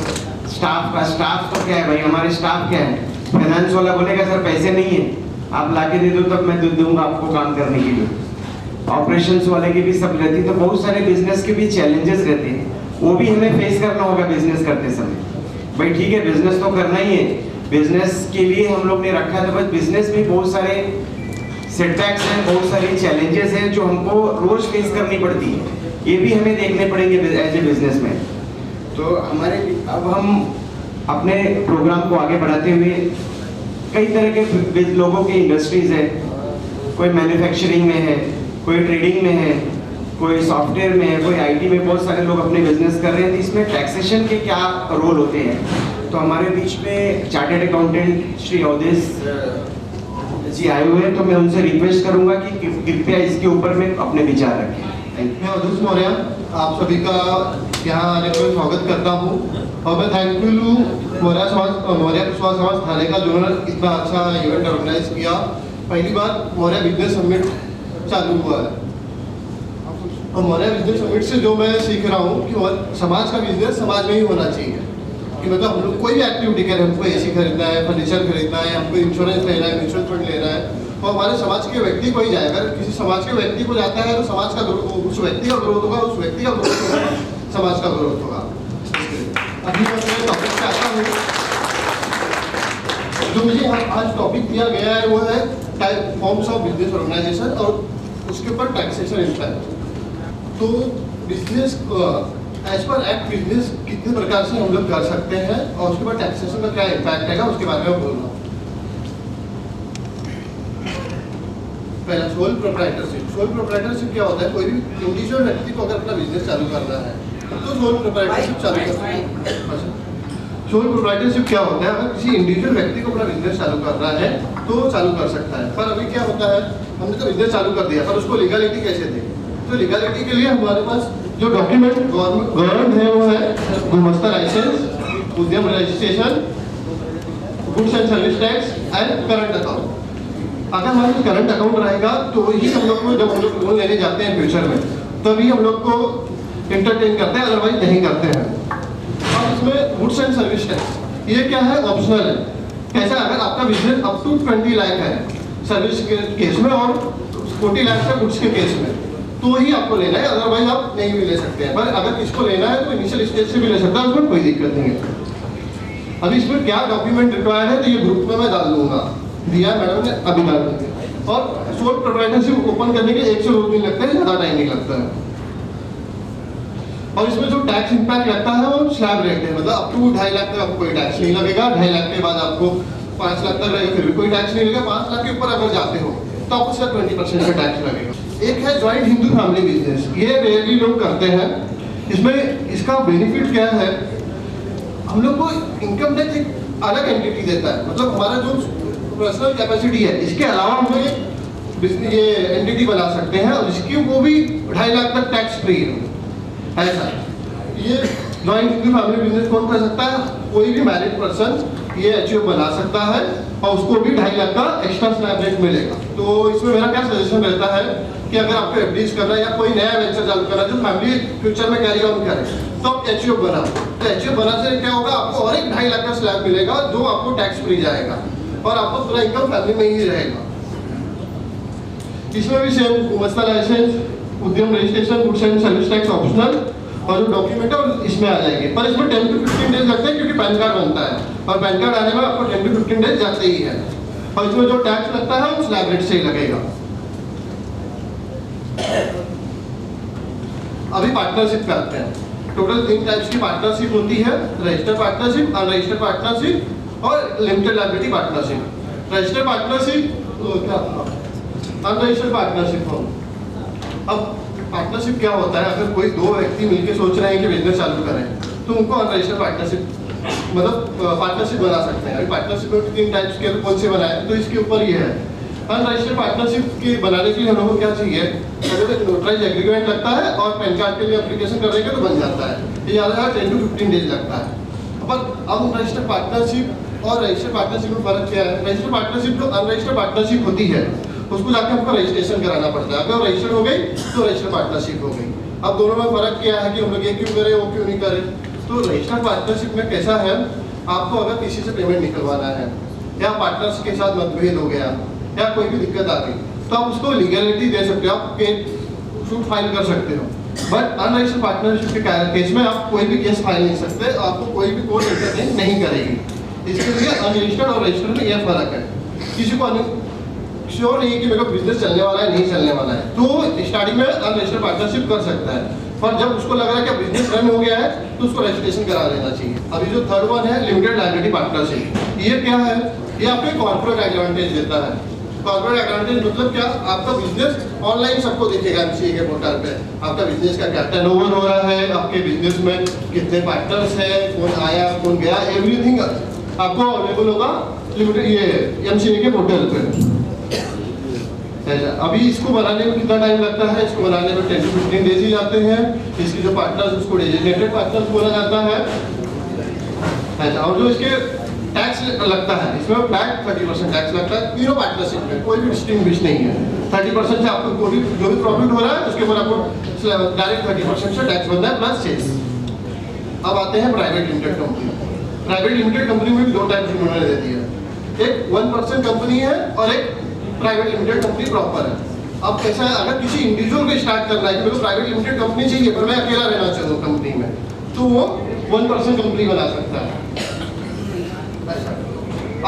स्टाफ तो क्या है भाई, हमारे स्टाफ क्या है? फाइनेंस वाला बोलेगा सर पैसे नहीं है, आप लाके दे दो तब मैं दूंगा आपको काम करने के लिए। ऑपरेशंस वाले की भी सब रहती, तो बहुत सारे बिजनेस के भी चैलेंजेस रहते हैं, वो भी हमें फेस करना होगा बिजनेस करते समय। भाई ठीक है, बिजनेस तो करना ही है, बिजनेस के लिए हम लोग ने रखा है, तो बस बिजनेस में बहुत सारे सेटबैक्स हैं, बहुत सारे चैलेंजेस हैं जो हमको रोज फेस करनी पड़ती है। ये भी हमें देखने पड़ेंगे एज ए बिजनेसमैन। तो हमारे अब हम अपने प्रोग्राम को आगे बढ़ाते हुए, कई तरह के लोगों की इंडस्ट्रीज है, कोई मैन्युफैक्चरिंग में है, कोई ट्रेडिंग में है, कोई सॉफ्टवेयर में है, कोई आईटी में, बहुत सारे लोग अपने बिजनेस कर रहे हैं। तो इसमें टैक्सेशन के क्या रोल होते हैं? तो हमारे बीच में चार्टर्ड अकाउंटेंट श्री अवधेश जी आए हुए हैं, तो मैं उनसे रिक्वेस्ट करूंगा कि कृपया इसके ऊपर में अपने विचार रखें। मैं अधुष मौर्य आप सभी का यहाँ आने पर स्वागत करता हूँ और मैं थैंकफुल हूँ मौर्य कुशवाहा समाज थाने का जिन्होंने इतना अच्छा इवेंट ऑर्गेनाइज किया। पहली बार मौर्य बिजनेस समिट चालू हुआ है और मौर्य बिजनेस समिट से जो मैं सीख रहा हूँ कि समाज का बिजनेस समाज में ही होना चाहिए। कि मतलब हम लोग कोई भी एक्टिविटी करें, हमको एसी खरीदना है, फर्नीचर खरीदना है, हमको इंश्योरेंस लेना है, म्यूचुअल फंड लेना है, तो हमारे समाज के व्यक्ति को ही जाए। अगर किसी समाज के व्यक्ति को जाता है तो समाज का उस व्यक्ति का ग्रोथ होगा, उस व्यक्ति का ग्रोथ होगा, समाज का ग्रोथ होगा। अभी मैं अपने टॉपिक पे आता हूँ। जो मुझे आज टॉपिक दिया गया है वो है फॉर्म्स ऑफ बिजनेस ऑर्गेनाइजेशन और उसके ऊपर टैक्सेशन इम्पैक्ट। तो business as per act business कितने प्रकार से हम लोग कर सकते हैं और उसके बाद टैक्सेशन का क्या इम्पैक्ट है उसके बारे में बोल रहा हूँ। पहला सोल प्रोप्राइटरशिप। सोल प्रोप्राइटरशिप क्या होता है? कोई भी इंडिविजुअल व्यक्ति को अगर अपना बिजनेस चालू करना है तो सोल प्रोप्राइटरशिप चालू कर सकते हैं। सोल प्रोप्राइटरशिप क्या होता है? अगर किसी इंडिविजुअल व्यक्ति को अपना बिजनेस चालू करना है तो चालू कर सकता है। पर अभी क्या होता है, हमने तो बिजनेस चालू कर दिया पर उसको लीगलिटी कैसे दें? तो लीगलिटी के लिए हमारे पास जो डॉक्यूमेंट गवर्नमेंट है वो है गुमस्ता लाइसेंस, उद्यम registration, goods and service tax and current account. अगर हमारे पास करंट अकाउंट रहेगा तो ही हम लोग को, जब हम लोग लोन लेने जाते हैं फ्यूचर में, तभी हम लोग को इंटरटेन करते हैं, अदरवाइज नहीं करते हैं। और इसमें गुड्स एंड सर्विस टैक्स, ये क्या है? ऑप्शनल है। कैसा? अगर आपका बिजनेस अप टू 20 लाख है सर्विस के केस में और 40 लाख का गुड्स के केस में, तो ही आपको लेना है, अदरवाइज आप नहीं भी ले सकते हैं। पर अगर इसको लेना है तो इनिशियल स्टेज से भी ले सकता है, उसमें कोई दिक्कत नहीं है। अभी इसमें क्या डॉक्यूमेंट रिक्वायर्ड है तो ये ग्रुप में मैं डाल दूंगा, दिया मैडम ने अभी डाल देंगे। और सोल प्रोप्राइटरशिप ओपन करने के 1 से 2 दिन लगते हैं, ज़्यादा टाइम नहीं लगता है। और इसमें जो टैक्स इंपैक्ट लगता है वो स्लैब रेट है, मतलब अप टू 2.5 लाख तक आपको कोई टैक्स नहीं लगेगा। 2.5 लाख के बाद आपको 5 लाख तक रहेगा, फिर भी कोई टैक्स नहीं लगेगा। 5 लाख के ऊपर अगर जाते हो तो आपको सिर्फ 20% का टैक्स लगेगा। एक है ज्वाइंट हिंदू फैमिली बिजनेस, ये रेयरली लोग करते हैं। इसमें इसका बेनिफिट क्या है? हम लोग को इनकम टैक्स एक अलग एंटिटी देता है, मतलब हमारा जो पर्सनल कैपेसिटी है इसके अलावा हम लोग ये एंटिटी बना सकते हैं और इसकी वो भी 2.5 लाख तक टैक्स फ्री है। ऐसा ये ज्वाइंट हिंदू फैमिली बिजनेस कौन कर सकता है? कोई भी मैरिड पर्सन ये एचयूएफ बना सकता है और उसको भी 2.5 लाख का एक्स्ट्रा स्लैब रेट मिलेगा। तो इसमें मेरा क्या सजेशन रहता है कि अगर आपको एफडीज करना है या कोई नया वेंचर चालू करना है जो फैमिली फ्यूचर में कैरी ऑन करे तो आप एचयूएफ बना। तो एचयूएफ बना से क्या होगा? आपको और एक 2.5 लाख का स्लैब मिलेगा जो आपको टैक्स फ्री जाएगा और आपको पूरा इनकम फैमिली में ही रहेगा। इसमें भी सेम गुमस्ता लाइसेंस, उद्यम registration, goods and service tax optional और जो डॉक्यूमेंट है इसमें आ जाएंगे। पर इसमें 10 to 15 डेज लगते हैं क्योंकि पैन कार्ड बनता है और पैन कार्ड आने में आपको 10 to 15 डेज जाते ही है। और इसमें जो टैक्स लगता है वो स्लैब रेट से ही लगेगा। अभी पार्टनरशिप करते हैं। टोटल 3 टाइप्स की पार्टनरशिप होती है, रजिस्टर्ड पार्टनरशिप, अनरजिस्टर्ड पार्टनरशिप और limited liability partnership. Registered partnership क्या, अनरजिस्टर्ड पार्टनरशिप हो। अब पार्टनरशिप क्या होता है? अगर कोई 2 व्यक्ति मिलकर सोच रहे हैं कि बिजनेस चालू करें तो उनको अनरजिस्टर्ड पार्टनरशिप मतलब पार्टनरशिप बना सकते हैं। अभी पार्टनरशिप में 3 टाइप्स के कौन से बनाए तो इसके ऊपर ये है। अनरजिस्टर्ड पार्टनरशिप के बनाने के लिए हम लोगों को क्या चाहिए? अगर एक नोटराइज एग्रीमेंट लगता है और पैन कार्ड के लिए एप्लीकेशन करने के तो बन जाता है। ये ज़्यादा 10 to 15 डेज लगता है। पर अनरजिस्टर्ड पार्टनरशिप और रजिस्टर्ड पार्टनरशिप में फर्क क्या है? रजिस्टर्ड पार्टनरशिप जो अनरजिस्टर्ड पार्टनरशिप होती है उसको जाकर हमको रजिस्ट्रेशन कराना पड़ता है। अगर रजिस्टर हो गई तो रजिस्टर्ड पार्टनरशिप हो गई। अब दोनों में फर्क क्या है कि हम लोग ये क्यों करें वो क्यों नहीं करें? तो रजिस्टर्ड पार्टनरशिप में कैसा है, आपको अगर किसी से पेमेंट निकलवाना है या पार्टनर्स के साथ मतभेद हो गया या कोई भी दिक्कत आ गई तो आप उसको लीगलिटी दे सकते हो, आप सूट फाइल कर सकते हो। बट अनरजिस्टर्ड पार्टनरशिप के केस में आप कोई भी केस फाइल नहीं सकते, आपको कोई भी कोर्ट इंटरटेन नहीं करेगी। इसके लिए अनरजिस्टर्ड और रजिस्टर्ड में यह फर्क है। किसी को श्योर नहीं है कि मेरा बिजनेस चलने वाला है नहीं चलने वाला है तो स्टार्टिंग में अनरजिस्टर्ड पार्टनरशिप कर सकता है। पर जब उसको लग रहा है कि बिजनेस रन हो गया है तो उसको रजिस्ट्रेशन करा लेना चाहिए। अभी जो थर्ड वन है लिमिटेड लायबिलिटी पार्टनरशिप, ये क्या है? ये आपको कॉर्पोरेट एडवांटेज देता है। कॉर्पोरेट एडवांटेज मतलब क्या? आपका बिजनेस ऑनलाइन सबको दिखेगा एमसीए के पोर्टल पे, आपका बिजनेस का क्या टर्नओवर हो रहा है, आपके बिजनेस में कितने पार्टनर्स हैं, कौन आया कौन गया, एवरीथिंग आपको अवेलेबल होगा लिमिटेड ये एमसीए के पोर्टल पे। ऐसा अभी इसको बनाने में कितना टाइम लगता है? इसको बनाने में 10 to 15 डेज ही जाते हैं। इसकी जो पार्टनर्स उसको डेजिग्नेटेड पार्टनर्स बोला जाता है ऐसा। और जो इसके टैक्स लगता है, इसमें फ्लैट 30% टैक्स लगता है तीनों पार्टनरशिप में, कोई भी डिस्टिंग्विश नहीं है। 30% से आपको कोई भी जो भी प्रॉफिट हो रहा है उसके ऊपर आपको डायरेक्ट 30% से टैक्स बनना है प्लस सेस। अब आते हैं private limited company. Private limited company में भी दो टाइप उन्होंने दे दिया, एक 1% कंपनी है और एक प्राइवेट लिमिटेड कंपनी प्रॉपर है। अब कैसा है, अगर किसी इंडिविजुअल को स्टार्ट करना है कि मेरे को प्राइवेट लिमिटेड कंपनी चाहिए पर मैं अकेला रहना चाहूँ कंपनी में, तो वो 1% कंपनी बना सकता है ऐसा।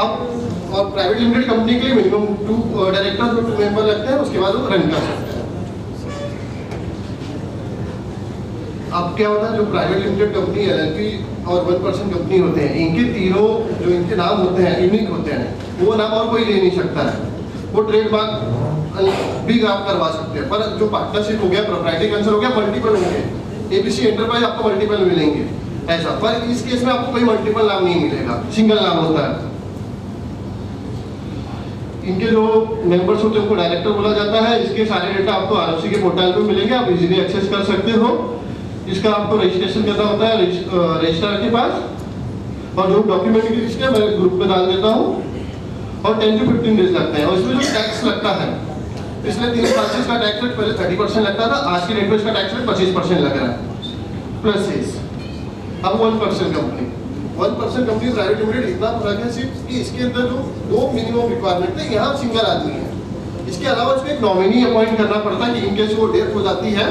अब और प्राइवेट लिमिटेड कंपनी के लिए मिनिमम 2 डायरेक्टर और 2 मेंबर लगते हैं, उसके बाद वो रन कर सकते हैं। अब क्या होता है, जो प्राइवेट लिमिटेड कंपनी एलएलपी और 1% कंपनी होते हैं, इनके तीनों जो इनके नाम होते हैं यूनिक होते हैं, वो नाम और कोई ले नहीं सकता है। वो ट्रेडमार्क भी आप करवा सकते हैं, पर जो पार्टनरशिप हो गया, प्रोप्राइटरी कंसर्न हो गया, मल्टीपल होंगे। एबीसी एंटरप्राइज आपको मल्टीपल मिलेंगे ऐसा, पर इस केस में आपको कोई मल्टीपल नाम नहीं मिलेगा, सिंगल नाम होता है। इनके जो मेंबर्स होते हैं उनको डायरेक्टर बोला जाता है। इसके सारे डेटा आपको आरओसी के पोर्टल पे मिलेंगे, आप इजीली एक्सेस कर सकते हो। इसका आपको रजिस्ट्रेशन करना होता है रजिस्ट्रार के पास, और जो डॉक्यूमेंट की लिस्ट है मैं ग्रुप में डाल देता हूँ, और 10 to 15 डेज लगते हैं। और इसमें जो टैक्स लगता है, पिछले 3 साल से इसका टैक्स रेट पहले 30% लगता था, आज की डेट में इसका टैक्स रेट 25% लग रहा है प्लस सेस। अब 1% कंपनी 1% कंपनी प्राइवेट लिमिटेड इतना फर्क है सिर्फ कि इसके अंदर जो 2 मिनिमम रिक्वायरमेंट है, यहाँ सिंगल आदमी है। इसके अलावा इसमें एक नॉमिनी अपॉइंट करना पड़ता है कि इनकेस वो डेथ हो जाती है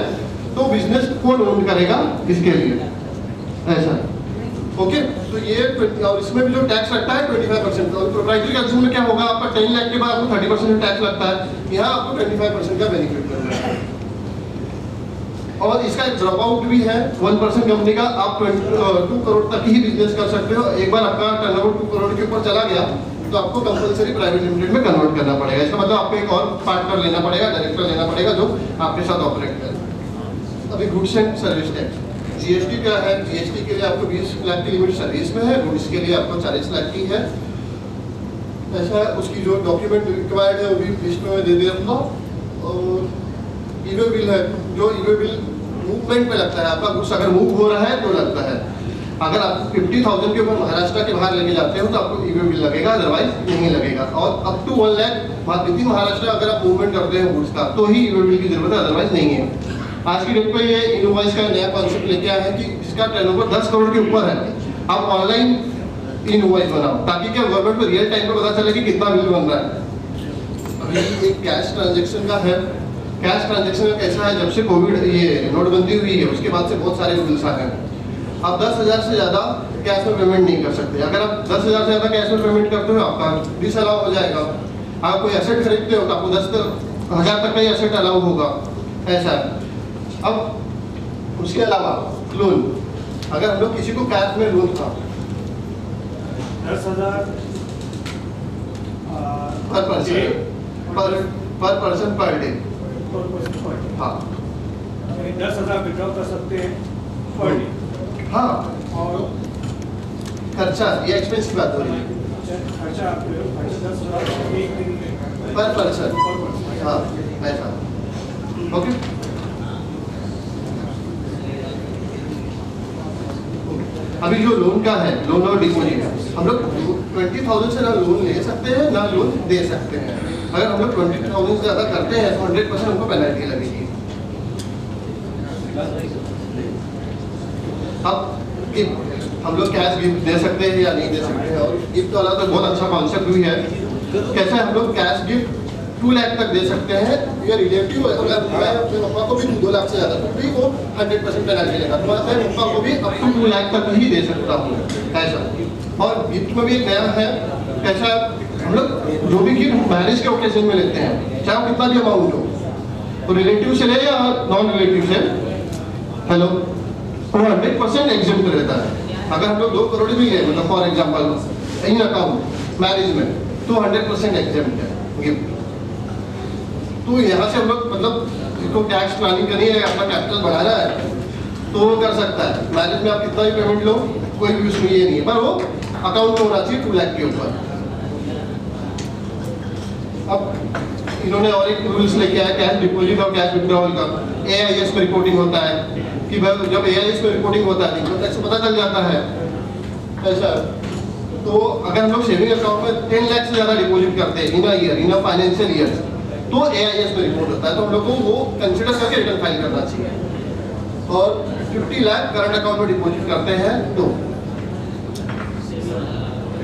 तो बिजनेस कौन ओन करेगा इसके लिए ऐसा। ओके, तो ये और इसमें भी जो टैक्स लगता है 25%। और प्रोप्राइटरी कंसर्न में क्या होगा, आपका 10 लाख के बाद आपको 30% टैक्स लगता है, यहाँ आपको 25% का बेनिफिट मिलता है। और इसका एक ड्रॉप आउट भी है 1% कंपनी का, आप 2 करोड़ तक ही बिजनेस कर सकते हो। एक बार आपका टर्नओवर 2 करोड़ के ऊपर चला गया तो आपको कंपलसरी प्राइवेट लिमिटेड में कन्वर्ट करना पड़ेगा। इसका मतलब आपको एक और पार्टनर लेना पड़ेगा, डायरेक्टर लेना पड़ेगा जो आपके साथ ऑपरेट करे। अभी goods and service tax, GST क्या है, जीएसटी के लिए आपको 20 लाख की लिमिट सर्विस में है, गुड्स के लिए आपको 40 लाख की है ऐसा। उसकी जो डॉक्यूमेंट रिक्वायर्ड है वो भी लिस्ट में दे दिया। और ईवे बिल है, जो ईवे बिल मूवमेंट पे लगता है, आपका गुड्स अगर मूव हो रहा है तो लगता है। अगर आप 50,000 के ऊपर महाराष्ट्र के बाहर लेके जाते हो तो आपको ईवे बिल लगेगा, अदरवाइज नहीं लगेगा। और up to 1 lakh within Maharashtra अगर आप मूवमेंट करते हैं गुड्स का तो ही ईवे बिल की जरूरत है, अदरवाइज नहीं है। आज की डेट पे ये इनवॉइस का नया कॉन्सेप्ट लेके आया है कि इसका टर्नओवर 10 करोड़ के ऊपर है, आप ऑनलाइन इनवॉइस बनाओ ताकि क्या गवर्नमेंट को रियल टाइम पे पता चले कि कितना बिल बन रहा है। अभी एक कैश ट्रांजैक्शन का है। कैश ट्रांजैक्शन का कैसा है, जब से कोविड ये नोटबंदी हुई है उसके बाद से बहुत सारे रूल्स आ गए हैं। आप 10,000 से ज़्यादा कैश में पेमेंट नहीं कर सकते। अगर आप 10,000 से ज़्यादा कैश में पेमेंट करते हो आपका डिसअलाउ हो जाएगा। आप कोई एसेट खरीदते हो तो आपको 10,000 तक का ही एसेट अलाउ होगा ऐसा है। अब उसके अलावा लोन, अगर हम लोग किसी को कैश में लोन था 10,000 पर पर्सन पर डे, हाँ 10,000 विड्रॉ कर सकते हैं पर डे। हाँ, और खर्चा ये एक्सपेंस की बात हो रही है, खर्चा 10,000 एक दिन पर पर्सन, हाँ ऐसा। ओके, अभी जो लोन का है, लोन और डिपॉजिट, हम लोग 20,000 से ना लोन ले सकते हैं ना लोन दे सकते हैं। अगर हम लोग 20,000 से ज़्यादा करते हैं तो 100% हमको पेनल्टी लगेगी। अब गिफ्ट, हम लोग कैश गिफ्ट दे सकते हैं या नहीं दे सकते हैं। और गिफ्ट वाला तो बहुत अच्छा कॉन्सेप्ट भी है। कैसे हम लोग कैश गिफ्ट 2 लाख तक दे सकते हैं। ये रिलेटिव, अगर मैं अपने पापा को भी 2 लाख से ज़्यादा तो भी वो 100% पेनल्टी लेगा, तो मैं पापा को भी अप टू 2 लाख तक ही दे सकता हूँ ऐसा। और गिफ्ट में भी एक नया है ऐसा, हम लोग जो भी गिफ्ट मैरिज के ओकेजन में लेते हैं, चाहे वो कितना भी अमाउंट हो, तो रिलेटिव से ले या नॉन रिलेटिव से, हेलो, वो 100% एग्जेम्प्ट रहता है। अगर हम लोग 2 करोड़ भी ले, मतलब for example in account marriage में, तो 100% एग्जेम्प्ट है गिफ्ट। तो यहाँ से हम लोग मतलब जिसको टैक्स प्लानिंग करनी है, अपना कैपिटल बढ़ाना है तो वो कर सकता है। मैरिज में आप कितना भी पेमेंट लो, कोई भी उसमें ये नहीं है, पर वो अकाउंट में होना चाहिए 2 लाख के ऊपर। अब इन्होंने और एक रूल्स लेके आया कैश डिपॉजिट और कैश विड्रॉल का। AIS में रिपोर्टिंग होता है कि भाई जब AIS में रिपोर्टिंग होता है इनकम टैक्स पता चल जाता है ऐसा। तो अगर हम लोग सेविंग अकाउंट में 10 लाख से ज़्यादा डिपॉजिट करते हैं in a year, in a financial year, तो AIS में रिपोर्ट होता है, तो हम लोग को वो कंसिडर करके रिटर्न फाइल करना चाहिए। और 50 लाख करंट अकाउंट में डिपॉजिट करते हैं तो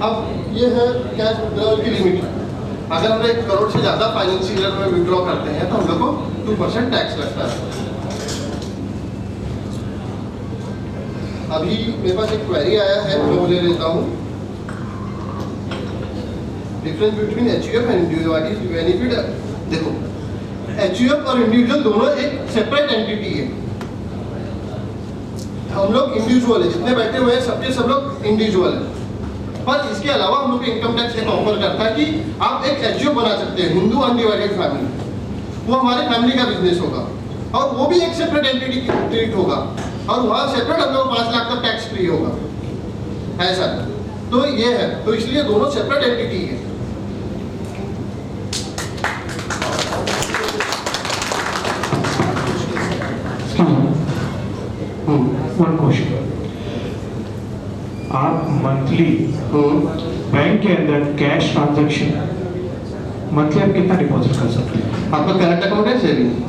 अब ये है कैश विड्रॉल की लिमिट। अगर हम 1 करोड़ से ज़्यादा फाइनेंशियल ईयर में विड्रॉ करते हैं तो हम लोग को 2% टैक्स लगता है। अभी मेरे पास एक क्वेरी आया है, मैं वो ले लेता हूँ। Difference between HUF and individual, what is benefit? देखो, HUF और इंडिविजुअल दोनों एक सेपरेट एंटिटी है। हम लोग इंडिविजुअल है, जितने बैठे हुए हैं सबके सब लोग इंडिविजुअल है। पर इसके अलावा हम लोग इनकम टैक्स एक ऑफर करता है कि आप एक HUF बना सकते हैं, हिंदू अनडिवाइडेड फैमिली। वो हमारे फैमिली का बिजनेस होगा और वो भी एक सेपरेट एंटिटी ट्रीट होगा और वहाँ सेपरेट हम लोग 5 लाख तक टैक्स फ्री होगा ऐसा। तो ये है, तो इसलिए दोनों सेपरेट एंटिटी है। वन क्वेश्चन, आप मंथली बैंक के अंदर कैश ट्रांजैक्शन मंथली आप कितना डिपॉजिट कर सकते हैं? आपका करंट अकाउंट है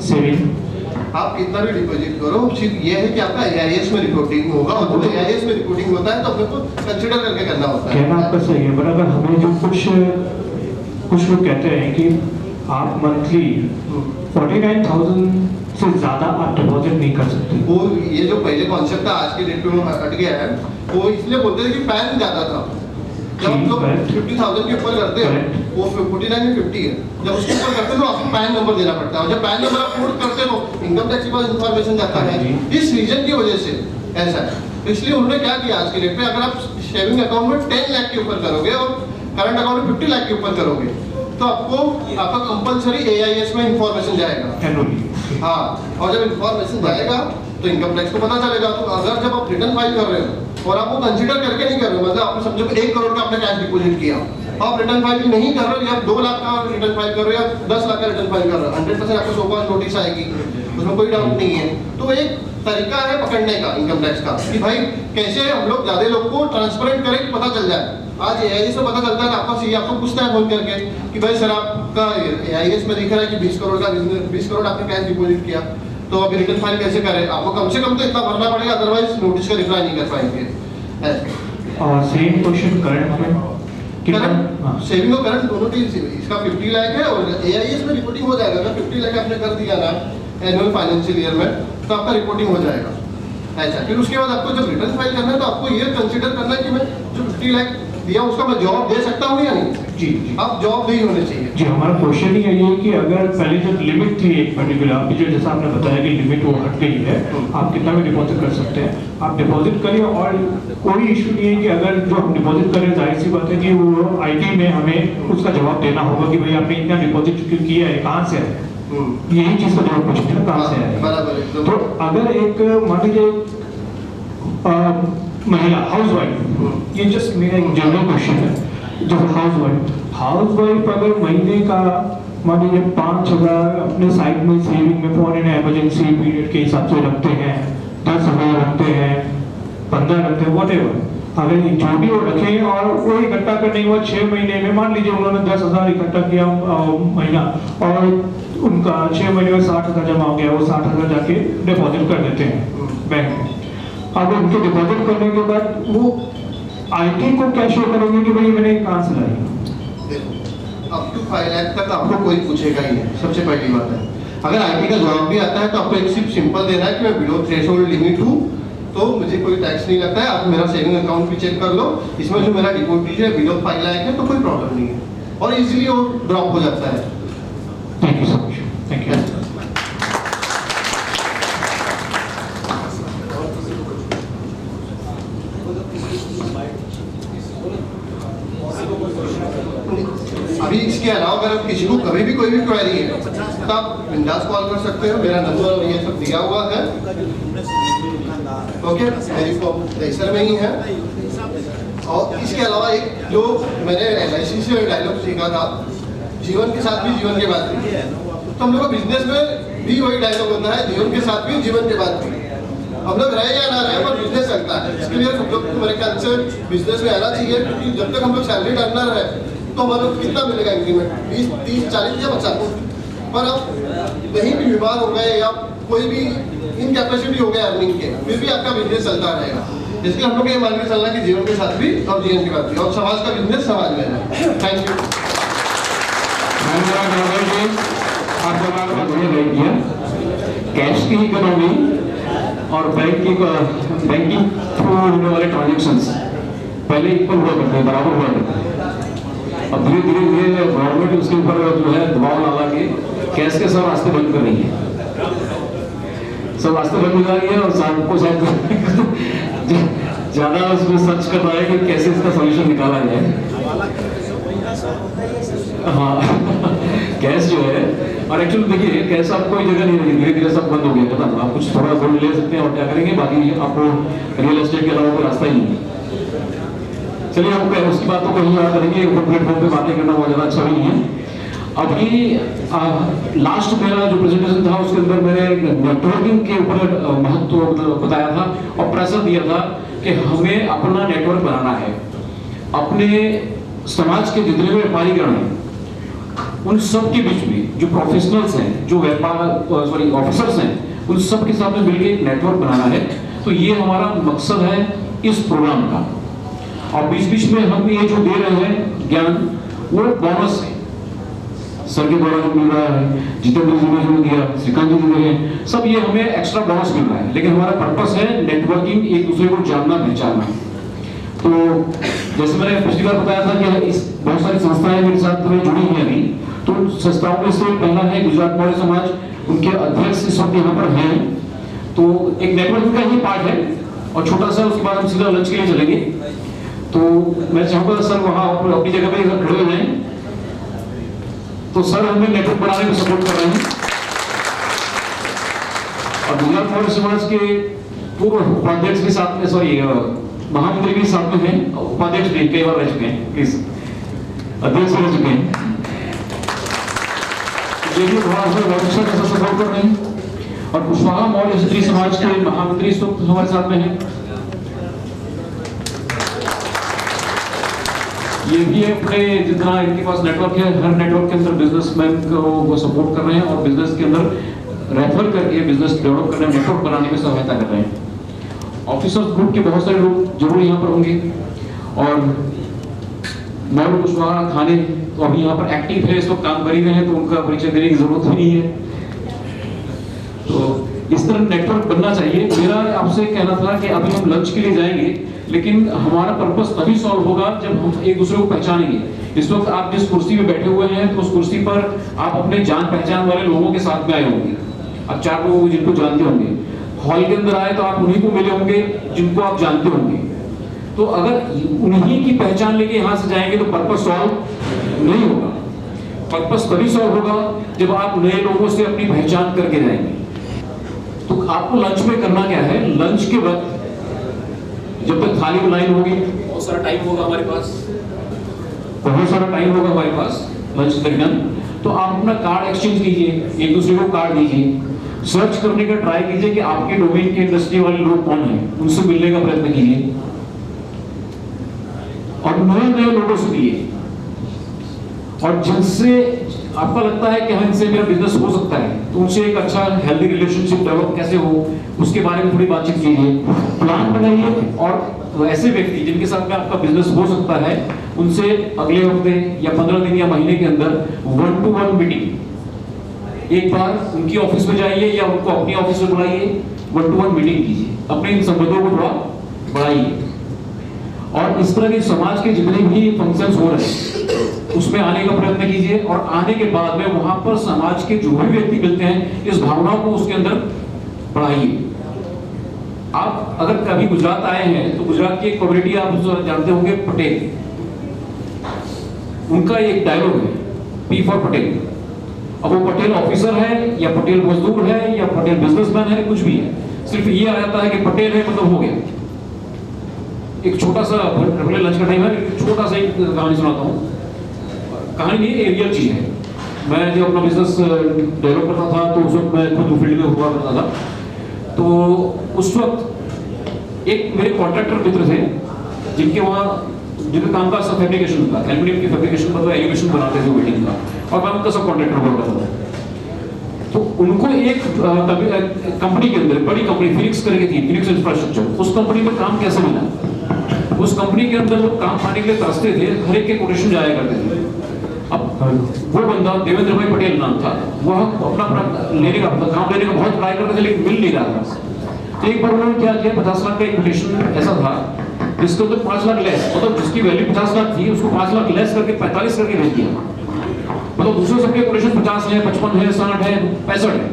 सेविंग आप कितना भी डिपॉजिट करो, सिर्फ ये है कि आपका AIS में रिपोर्टिंग होगा और जब AIS में रिपोर्टिंग होता है तो अपने को कंसिडर करके करना होता है। कहना आपका सही है, पर अगर हमें जो कुछ लोग कहते हैं कि आप मंथली 49,000 से ज़्यादा आप डिपॉजिट नहीं कर सकते। वो ये जो पहले कॉन्सेप्ट था आज के डेट में हट गया है, वो इसलिए बोलते थे कि पैन ज़्यादा था। जब हम लोग 50,000 के ऊपर करते हैं, वो 49 में 50 है, जब उसके ऊपर करते हैं तो आपको पैन नंबर देना पड़ता है और जब पैन नंबर आप पुट करते हो तो इनकम टैक्स के पास इन्फॉर्मेशन जाता है। इस रीजन की वजह से ऐसा है, तो इसलिए उन्होंने क्या किया आज के डेट में, अगर आप सेविंग अकाउंट में 10 लाख के ऊपर करोगे और करंट अकाउंट में 50 लाख के ऊपर करोगे तो आपका कंपलसरी AIS में इंफॉर्मेशन जाएगा। हाँ, और जब इंफॉर्मेशन जाएगा तो इनकम टैक्स को पता चलेगा। तो अगर जब आप रिटर्न फाइल कर रहे हो और आप वो कंसीडर करके नहीं कर रहे हो, मतलब आपने समझो 1 करोड़ का आपने कैश डिपॉजिट किया, आप रिटर्न फाइल नहीं कर रहे हो, या 2 लाख का रिटर्न फाइल कर रहे हो या 10 लाख का रिटर्न फाइल कर रहे हो, 100% आपको शोकॉज नोटिस आएगी, उसमें कोई डाउट नहीं है। तो एक तरीका है पकड़ने का इनकम टैक्स का कि भाई कैसे हम लोग ज़्यादा लोग को ट्रांसपेरेंट करें कि पता चल जाए। आज AIS से पता चलता है कि आपका सीए आपको पूछता है फोन करके कि भाई सर आपका AIS में दिख रहा है कि 20 करोड़ का 20 करोड़ आपने कैश डिपॉजिट किया, तो अभी रिटर्न फाइल कैसे करें? आपको कम से कम तो इतना भरना पड़ेगा, अदरवाइज नोटिस का रिप्लाई नहीं कर पाएंगे। और सेम क्वेश्चन करंट में सेविंग और करंट दोनों की इसका 50 लाख है और AIS में रिपोर्टिंग हो जाएगा। अगर 50 लाख आपने कर दिया ना एनुअल फाइनेंशियल ईयर में तो आपका रिपोर्टिंग हो जाएगा ऐसा। फिर उसके बाद आपको जब रिटर्न फाइल करना है तो आपको ये कंसीडर करना है कि मैं जो 50 लाख दिया उसका मैं जॉब दे सकता हूँ या नहीं। जी आप जॉब नहीं होने चाहिए। जी, हमारा क्वेश्चन ही यही है कि अगर पहले जो लिमिट थी एक पर्टिकुलर, अभी जो जैसा आपने बताया कि लिमिट वो हट गई है, आप कितना भी डिपॉजिट कर सकते हैं, आप डिपॉजिट करिए और कोई इशू नहीं है कि अगर जो हम डिपॉजिट करें, जाहिर सी बात है कि वो IT में हमें उसका जवाब देना होगा कि भाई आपने इतना डिपॉजिट क्यों किया है, कहाँ से है, यही चीज़ का जवाब पूछते हैं कहाँ से है। बराबर। तो अगर एक मान लीजिए महिला हाउसवाइफ, ये जस्ट मेरा एक जनरल क्वेश्चन है, जो हाउसवाइफ अगर महीने का मान लीजिए 5,000 अपने साइड में सेविंग में फॉर एन इमरजेंसी पीरियड के हिसाब से रखते हैं, 10,000 रखते हैं, 15 रखते हैं, व्हाटएवर, अगर जो भी वो रखें और वो इकट्ठा करने के बाद 6 महीने में मान लीजिए उन्होंने 10,000 इकट्ठा किया महीना और उनका 6 महीने में 60,000 जमा हो गया, वो 60,000 जाके डिपॉजिट कर देते हैं बैंक में। अब उनके डिपॉजिट करने के बाद वो IT को क्या शो करेंगे कि भाई मैंने कहाँ से लाई? अप टू 5 लाख तक आपको कोई पूछेगा ही नहीं, सबसे पहली बात है। अगर IT का जवाब भी आता है तो आपको एक सिर्फ सिंपल देना है कि मैं बिलो थ्रेशोल्ड लिमिट हूँ तो मुझे कोई टैक्स नहीं लगता है। आप मेरा सेविंग अकाउंट भी चेक कर लो, इसमें जो मेरा डिपॉजिट है बिलो 5 लाख है तो कोई प्रॉब्लम नहीं है और इजीली वो ड्रॉप हो जाता है। Thank you so much. Thank you. अभी इसके अलावा अगर आप किसी को कभी भी कोई भी क्वेरी है तो आप बिंदास कॉल कर सकते हो, मेरा नंबर और ये सब दिया हुआ है। ओके, मेरी फॉर्म रजिस्टर में ही है। और इसके अलावा एक जो मैंने LIC से डायलॉग सीखा था जीवन के साथ भी, जीवन के बाद भी। तो हम लोग का बिजनेस में भी वही डायलॉग होता है, जीवन के साथ भी, जीवन के बाद भी। हम लोग रहे या ना रहे पर बिजनेस चलता है। इसके लिए हम लोग मेरे ख्याल से बिजनेस में आना चाहिए, क्योंकि जब तक हम लोग सैलरी अर्नर है तो हमारे लोग कितना मिलेगा इंक्रीमेंट, 20, 30, 40 या 50। पर अब कहीं भी बीमार हो गए या कोई भी इनकैपेसिटी हो गया अर्निंग के, फिर भी आपका बिजनेस चलता रहेगा। इसलिए हम लोग ये मान के चलना कि जीवन के साथ भी और जीवन के बाद भी, और समाज का बिजनेस समाज में है। Thank you. कैश की इकोनॉमी और बैंकिंग थ्रू होने वाले ट्रांजेक्शंस पहले इक्वल हुआ करते हैं, बराबर हुआ करते हैं। अब धीरे धीरे गवर्नमेंट उसके ऊपर जो है दबाव डाला के कैश के सब रास्ते बंद कर रही है, सब रास्ते बंद कर रही है और सबको ज्यादा उसमें सर्च कर रहा है कि कैसे इसका सोल्यूशन निकाला जाए। हाँ कैश जो है, और एक्चुअली देखिए कैश आप कोई जगह नहीं रही, धीरे धीरे सब बंद हो गया खत्म। आप कुछ थोड़ा गोल्ड ले सकते हैं और क्या करेंगे, बाकी आपको रियल एस्टेट के अलावा कोई रास्ता ही नहीं है। चलिए हम उसकी बात तो कहीं और करेंगे, प्लेटफॉर्म पे बातें करना बहुत ज्यादा अच्छा नहीं है। अभी लास्ट मेरा जो प्रेजेंटेशन था उसके अंदर मैंने नेटवर्किंग के ऊपर महत्व बताया था और प्रेशर दिया था कि हमें अपना नेटवर्क बनाना है। अपने समाज के जितने भी व्यापारीगण हैं उन सब के बीच में जो प्रोफेशनल्स हैं, जो ऑफिसर्स हैं, उन सब के साथ में मिलकर एक नेटवर्क बनाना है। तो ये हमारा मकसद है इस प्रोग्राम का। और बीच बीच में हम ये जो दे रहे हैं ज्ञान वो बोनस है, सर के द्वारा जो मिल रहा है, जितेंद्र जी ने जो दिया, श्रीकांत जी ने दिए, सब ये हमें एक्स्ट्रा बोनस मिल रहा है। लेकिन हमारा पर्पस है नेटवर्किंग, एक दूसरे को जानना पहचानना। तो जैसे मैंने पिछली बार बताया था कि इस बहुत सारी संस्थाएं मेरे साथ में जुड़ी हैं अभी। तो संस्थाओं में से पहला है गुजरात मौर्य समाज, उनके अध्यक्ष इस वक्त यहाँ पर हैं। तो एक नेटवर्किंग का ही पार्ट है और छोटा सा, उसके बाद हम सीधा लंच के लिए चलेंगे। तो मैं चाहूंगा सर वहाँ अपनी जगह पे खड़े हो जाएं। तो सर हमें नेटवर्क बनाने में सपोर्ट कर रहे हैं और गुजरात मौर्य समाज के पूर्व उपाध्यक्ष भी साथ में, सॉरी महामंत्री भी साथ में हैं, उपाध्यक्ष भी कई बार रह चुके हैं, प्लीज अध्यक्ष रह चुके हैं। ये भी थोड़ा सा बहुत अच्छा कैसा सपोर्ट कर रहे हैं। और कुशवाहा मौर्य क्षत्रिय समाज के महामंत्री इस वक्त हमारे साथ में हैं। ये भी अपने जितना इनके पास नेटवर्क है, हर नेटवर्क के अंदर बिजनेसमैन को वो सपोर्ट कर रहे हैं और बिजनेस के अंदर रेफर करके बिजनेस डेवलप करने में, नेटवर्क बनाने में सहायता कर रहे हैं। ऑफिसर्स ग्रुप के बहुत सारे लोग जरूर यहाँ पर होंगे और मौर्य कुशवाहा थाने तो अभी यहाँ पर एक्टिव है, इस वक्त काम कर ही रहे हैं, तो उनका परिचय देने की जरूरत ही नहीं है। तो इस तरह नेटवर्क बनना चाहिए। मेरा आपसे कहना था कि अभी हम लंच के लिए जाएंगे, लेकिन हमारा पर्पस तभी सॉल्व होगा जब हम एक दूसरे को पहचानेंगे। इस वक्त आप जिस कुर्सी पे बैठे हुए हैं, तो उस कुर्सी पर आप अपने जान पहचान वाले लोगों के साथ में आए होंगे। आप 4 लोगों जिनको जानते होंगे, हॉल के अंदर आए तो आप उन्हीं को मिले होंगे जिनको आप जानते होंगे। तो अगर उन्हीं की पहचान लेके यहाँ से जाएंगे तो पर्पस सॉल्व नहीं होगा। पर्पस तभी सॉल्व होगा जब आप नए लोगों से अपनी पहचान करके जाएंगे। तो आपको लंच में करना क्या है, लंच के वक्त जब तक थाली लाइन होगी, बहुत सारा टाइम होगा हमारे पास, बहुत सारा टाइम होगा हमारे पास लंच दरमियान, तो आप अपना कार्ड एक्सचेंज कीजिए, एक दूसरे को कार्ड दीजिए, सर्च करने का ट्राई कीजिए कि आपके डोमेन के इंडस्ट्री वाले लोग कौन हैं, उनसे मिलने का प्रयत्न कीजिए और नए लोगों से मिलिए। और जिनसे आपका लगता है कि हाँ इनसे मेरा बिजनेस हो सकता है, तो उनसे एक अच्छा हेल्दी रिलेशनशिप डेवलप कैसे हो उसके बारे में थोड़ी बातचीत कीजिए, प्लान बनाइए। और ऐसे व्यक्ति जिनके साथ में आपका बिजनेस हो सकता है, उनसे अगले हफ्ते या 15 दिन या महीने के अंदर 1-to-1 मीटिंग, एक बार उनकी ऑफिस में जाइए या उनको अपनी ऑफिस में बुलाइए, 1-to-1 मीटिंग कीजिए, अपने इन संबंधों को थोड़ा बढ़ाइए। और इस तरह के समाज के जितने भी फंक्शंस हो रहे हैं उसमें आने का प्रयत्न कीजिए। और आने के बाद में वहां पर समाज के जो भी व्यक्ति मिलते हैं, इस भावना को उसके अंदर बढ़ाइए। आप अगर कभी गुजरात आए हैं तो गुजरात की एक कम्युनिटी आप जानते होंगे, पटेल, उनका एक डायलॉग है, पी फॉर पटेल। अब वो पटेल ऑफिसर है या पटेल मजदूर है या पटेल बिजनेसमैन है, कुछ भी है, सिर्फ ये आ जाता है कि पटेल है मतलब हो गया। एक छोटा सा लंच का टाइम है, छोटा सा एक कहानी सुनाता हूँ। कहानी नहीं है, रियल चीज है। मैं जब अपना बिजनेस डेवलप करता था तो उस वक्त मैं खुद फील्ड में हुआ करता था, तो उस वक्त एक मेरे कॉन्ट्रैक्टर मित्र थे जिनके वहाँ जिनका काम का सब फैब्रिकेशन था, एल्यूमिनियम की फैब्रिकेशन मतलब एलिवेशन बनाते थे वेल्डिंग का, और मैं उनका सब कॉन्ट्रैक्टर हुआ करता था। तो उनको एक कंपनी के अंदर, बड़ी कंपनी फिनिक्स करके थी, फिनिक्स इंफ्रास्ट्रक्चर, उस कंपनी में काम कैसे मिला? उस कंपनी के अंदर लोग काम पाने के लिए तरसते थे, हर एक के कोटेशन जाया करते थे। अब वो बंदा देवेंद्र भाई पटेल नाम था, वह अपना लेने का काम लेने का बहुत ट्राई करते थे लेकिन मिल नहीं रहा था। तो एक बार उन्होंने क्या किया, 50 लाख का एक कोटेशन ऐसा था जिसके अंदर 5 लाख लेस, मतलब जिसकी वैल्यू 50 लाख थी उसको 5 लाख लेस करके 45 करके भेज दिया। मतलब दूसरे सबके कोटेशन 50 है, 55 है, 60 है, 65 है,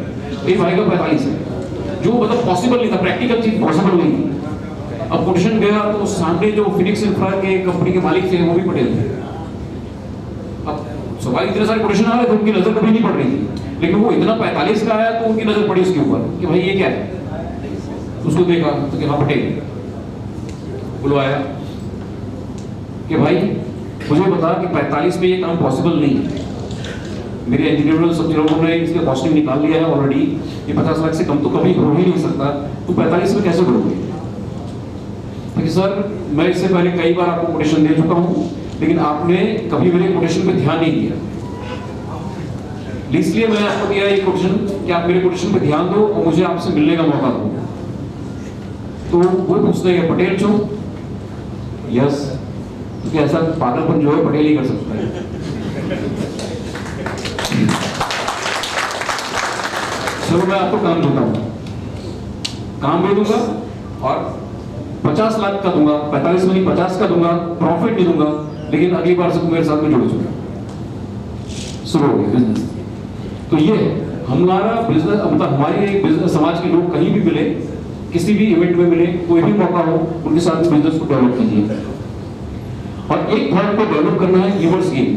एक भाई का 45 है, जो मतलब पॉसिबल नहीं था, प्रैक्टिकल चीज पॉसिबल नहीं थी। अब कोटेशन गया तो सामने जो फिनिक्स इंफ्रा के कंपनी के मालिक थे वो भी पटेल थे। अब स्वाभाविक इतने सारे कोटेशन आ रहे थे, उनकी नजर कभी नहीं पड़ रही थी, लेकिन वो इतना 45 का आया तो उनकी नजर पड़ी उसके ऊपर कि भाई ये क्या है। उसको देखा तो क्या पटेल बुलवाया कि भाई मुझे बता कि 45 में ये काम पॉसिबल नहीं है, मेरे इंजीनियरों सब लोगों ने इसके कॉस्टिंग निकाल लिया है ऑलरेडी, ये 50 लाख से कम तो कभी हो ही नहीं सकता, तो 45 में कैसे करोगे? क्योंकि सर मैं इससे पहले कई बार आपको कोटेशन दे चुका हूं, लेकिन आपने कभी मेरे कोटेशन पे ध्यान नहीं दिया, इसलिए मैंने आपको दिया ये कोटेशन कि आप मेरे कोटेशन पे ध्यान दो और मुझे आपसे मिलने का मौका दो। तो वो पूछते हैं पटेल जो यस, क्योंकि ऐसा पागलपन जो है पटेल ही कर सकता है। चलो मैं आपको काम देता हूं, काम दे दूंगा और 50 लाख का दूंगा, 45 में नहीं 50 का दूंगा, प्रॉफिट नहीं दूंगा, लेकिन अगली बार से मेरे साथ में जुड़ चुका, शुरू हो गया बिजनेस। तो ये हमारा बिजनेस, मतलब हमारी एक बिजनेस, समाज के लोग कहीं भी मिले, किसी भी इवेंट में मिले, कोई भी मौका हो, उनके साथ बिजनेस को डेवलप कीजिए। और एक भाग को डेवलप करना है गिवर्स गेम।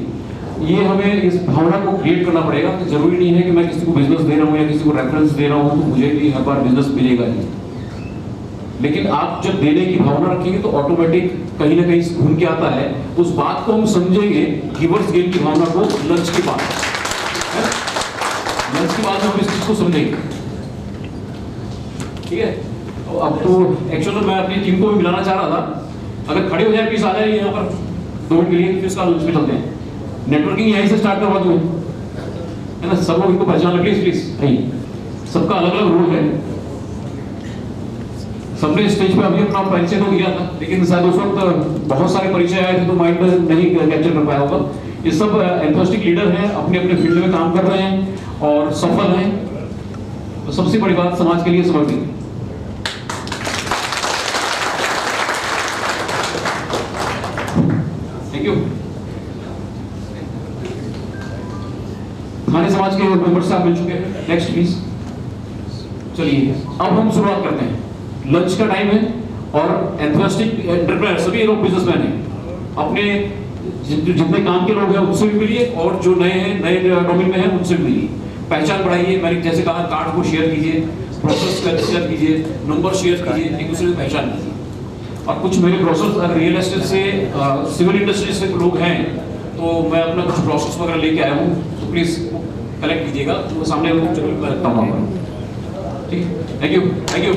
ये हमें इस भावना को क्रिएट करना पड़ेगा कि जरूरी नहीं है कि मैं किसी को बिजनेस दे रहा हूँ या किसी को रेफरेंस दे रहा हूँ तो मुझे भी हर बार बिजनेस मिलेगा ही, लेकिन आप जब देने की भावना रखेंगे तो ऑटोमेटिक कहीं ना कहीं घूम के आता है। उस बात को हम समझेंगे गिवर्स गेम की भावना को लंच के बाद, लंच के बाद हम इस चीज को समझेंगे, ठीक है। अब तो एक्चुअली मैं अपनी टीम को भी मिलाना चाह रहा था, अगर खड़े हो जाए प्लीज आ जाए यहाँ पर 2 मिनट के लिए, फिर इसका लंच पे चलते हैं। नेटवर्किंग यहीं से स्टार्ट करवा दूं, है ना, सब लोग इनको पहचान लो प्लीज प्लीज। नहीं, सबका अलग अलग रोल है, सबने स्टेज पे अभी अपना परिचय तो दिया था, लेकिन शायद उस वक्त बहुत सारे परिचय आए थे तो माइंड में नहीं कैप्चर कर पाया होगा। ये सब एंथुसियास्टिक लीडर हैं, अपने अपने फील्ड में काम कर रहे हैं और सफल हैं, तो सबसे बड़ी बात समाज के लिए समर्पित। Thank you. हमारे समाज के मेंबर साहब मिल चुके हैं, नेक्स्ट प्लीज। चलिए अब हम शुरुआत करते हैं, लंच का टाइम है और एंथुसियास्टिक एंटरप्रेन्योर सभी लोग बिजनेसमैन हैं, अपने जितने काम के लोग हैं उनसे भी मिलिए और जो नए हैं, नए डोमेन में हैं उनसे भी मिलिए, पहचान बढ़ाइए। मैंने जैसे कहा कार्ड को शेयर कीजिए, प्रोसेस का शेयर कीजिए, नंबर शेयर कीजिए, एक दूसरे से पहचान कीजिए। और कुछ मेरे ब्रोशर्स अगर रियल एस्टेट से सिविल इंडस्ट्री से लोग हैं तो मैं अपना कुछ ब्रोशर्स वगैरह लेके आया हूँ, तो प्लीज कलेक्ट कीजिएगा, तो सामने रखता हूँ। ठीक, थैंक यू, थैंक यू।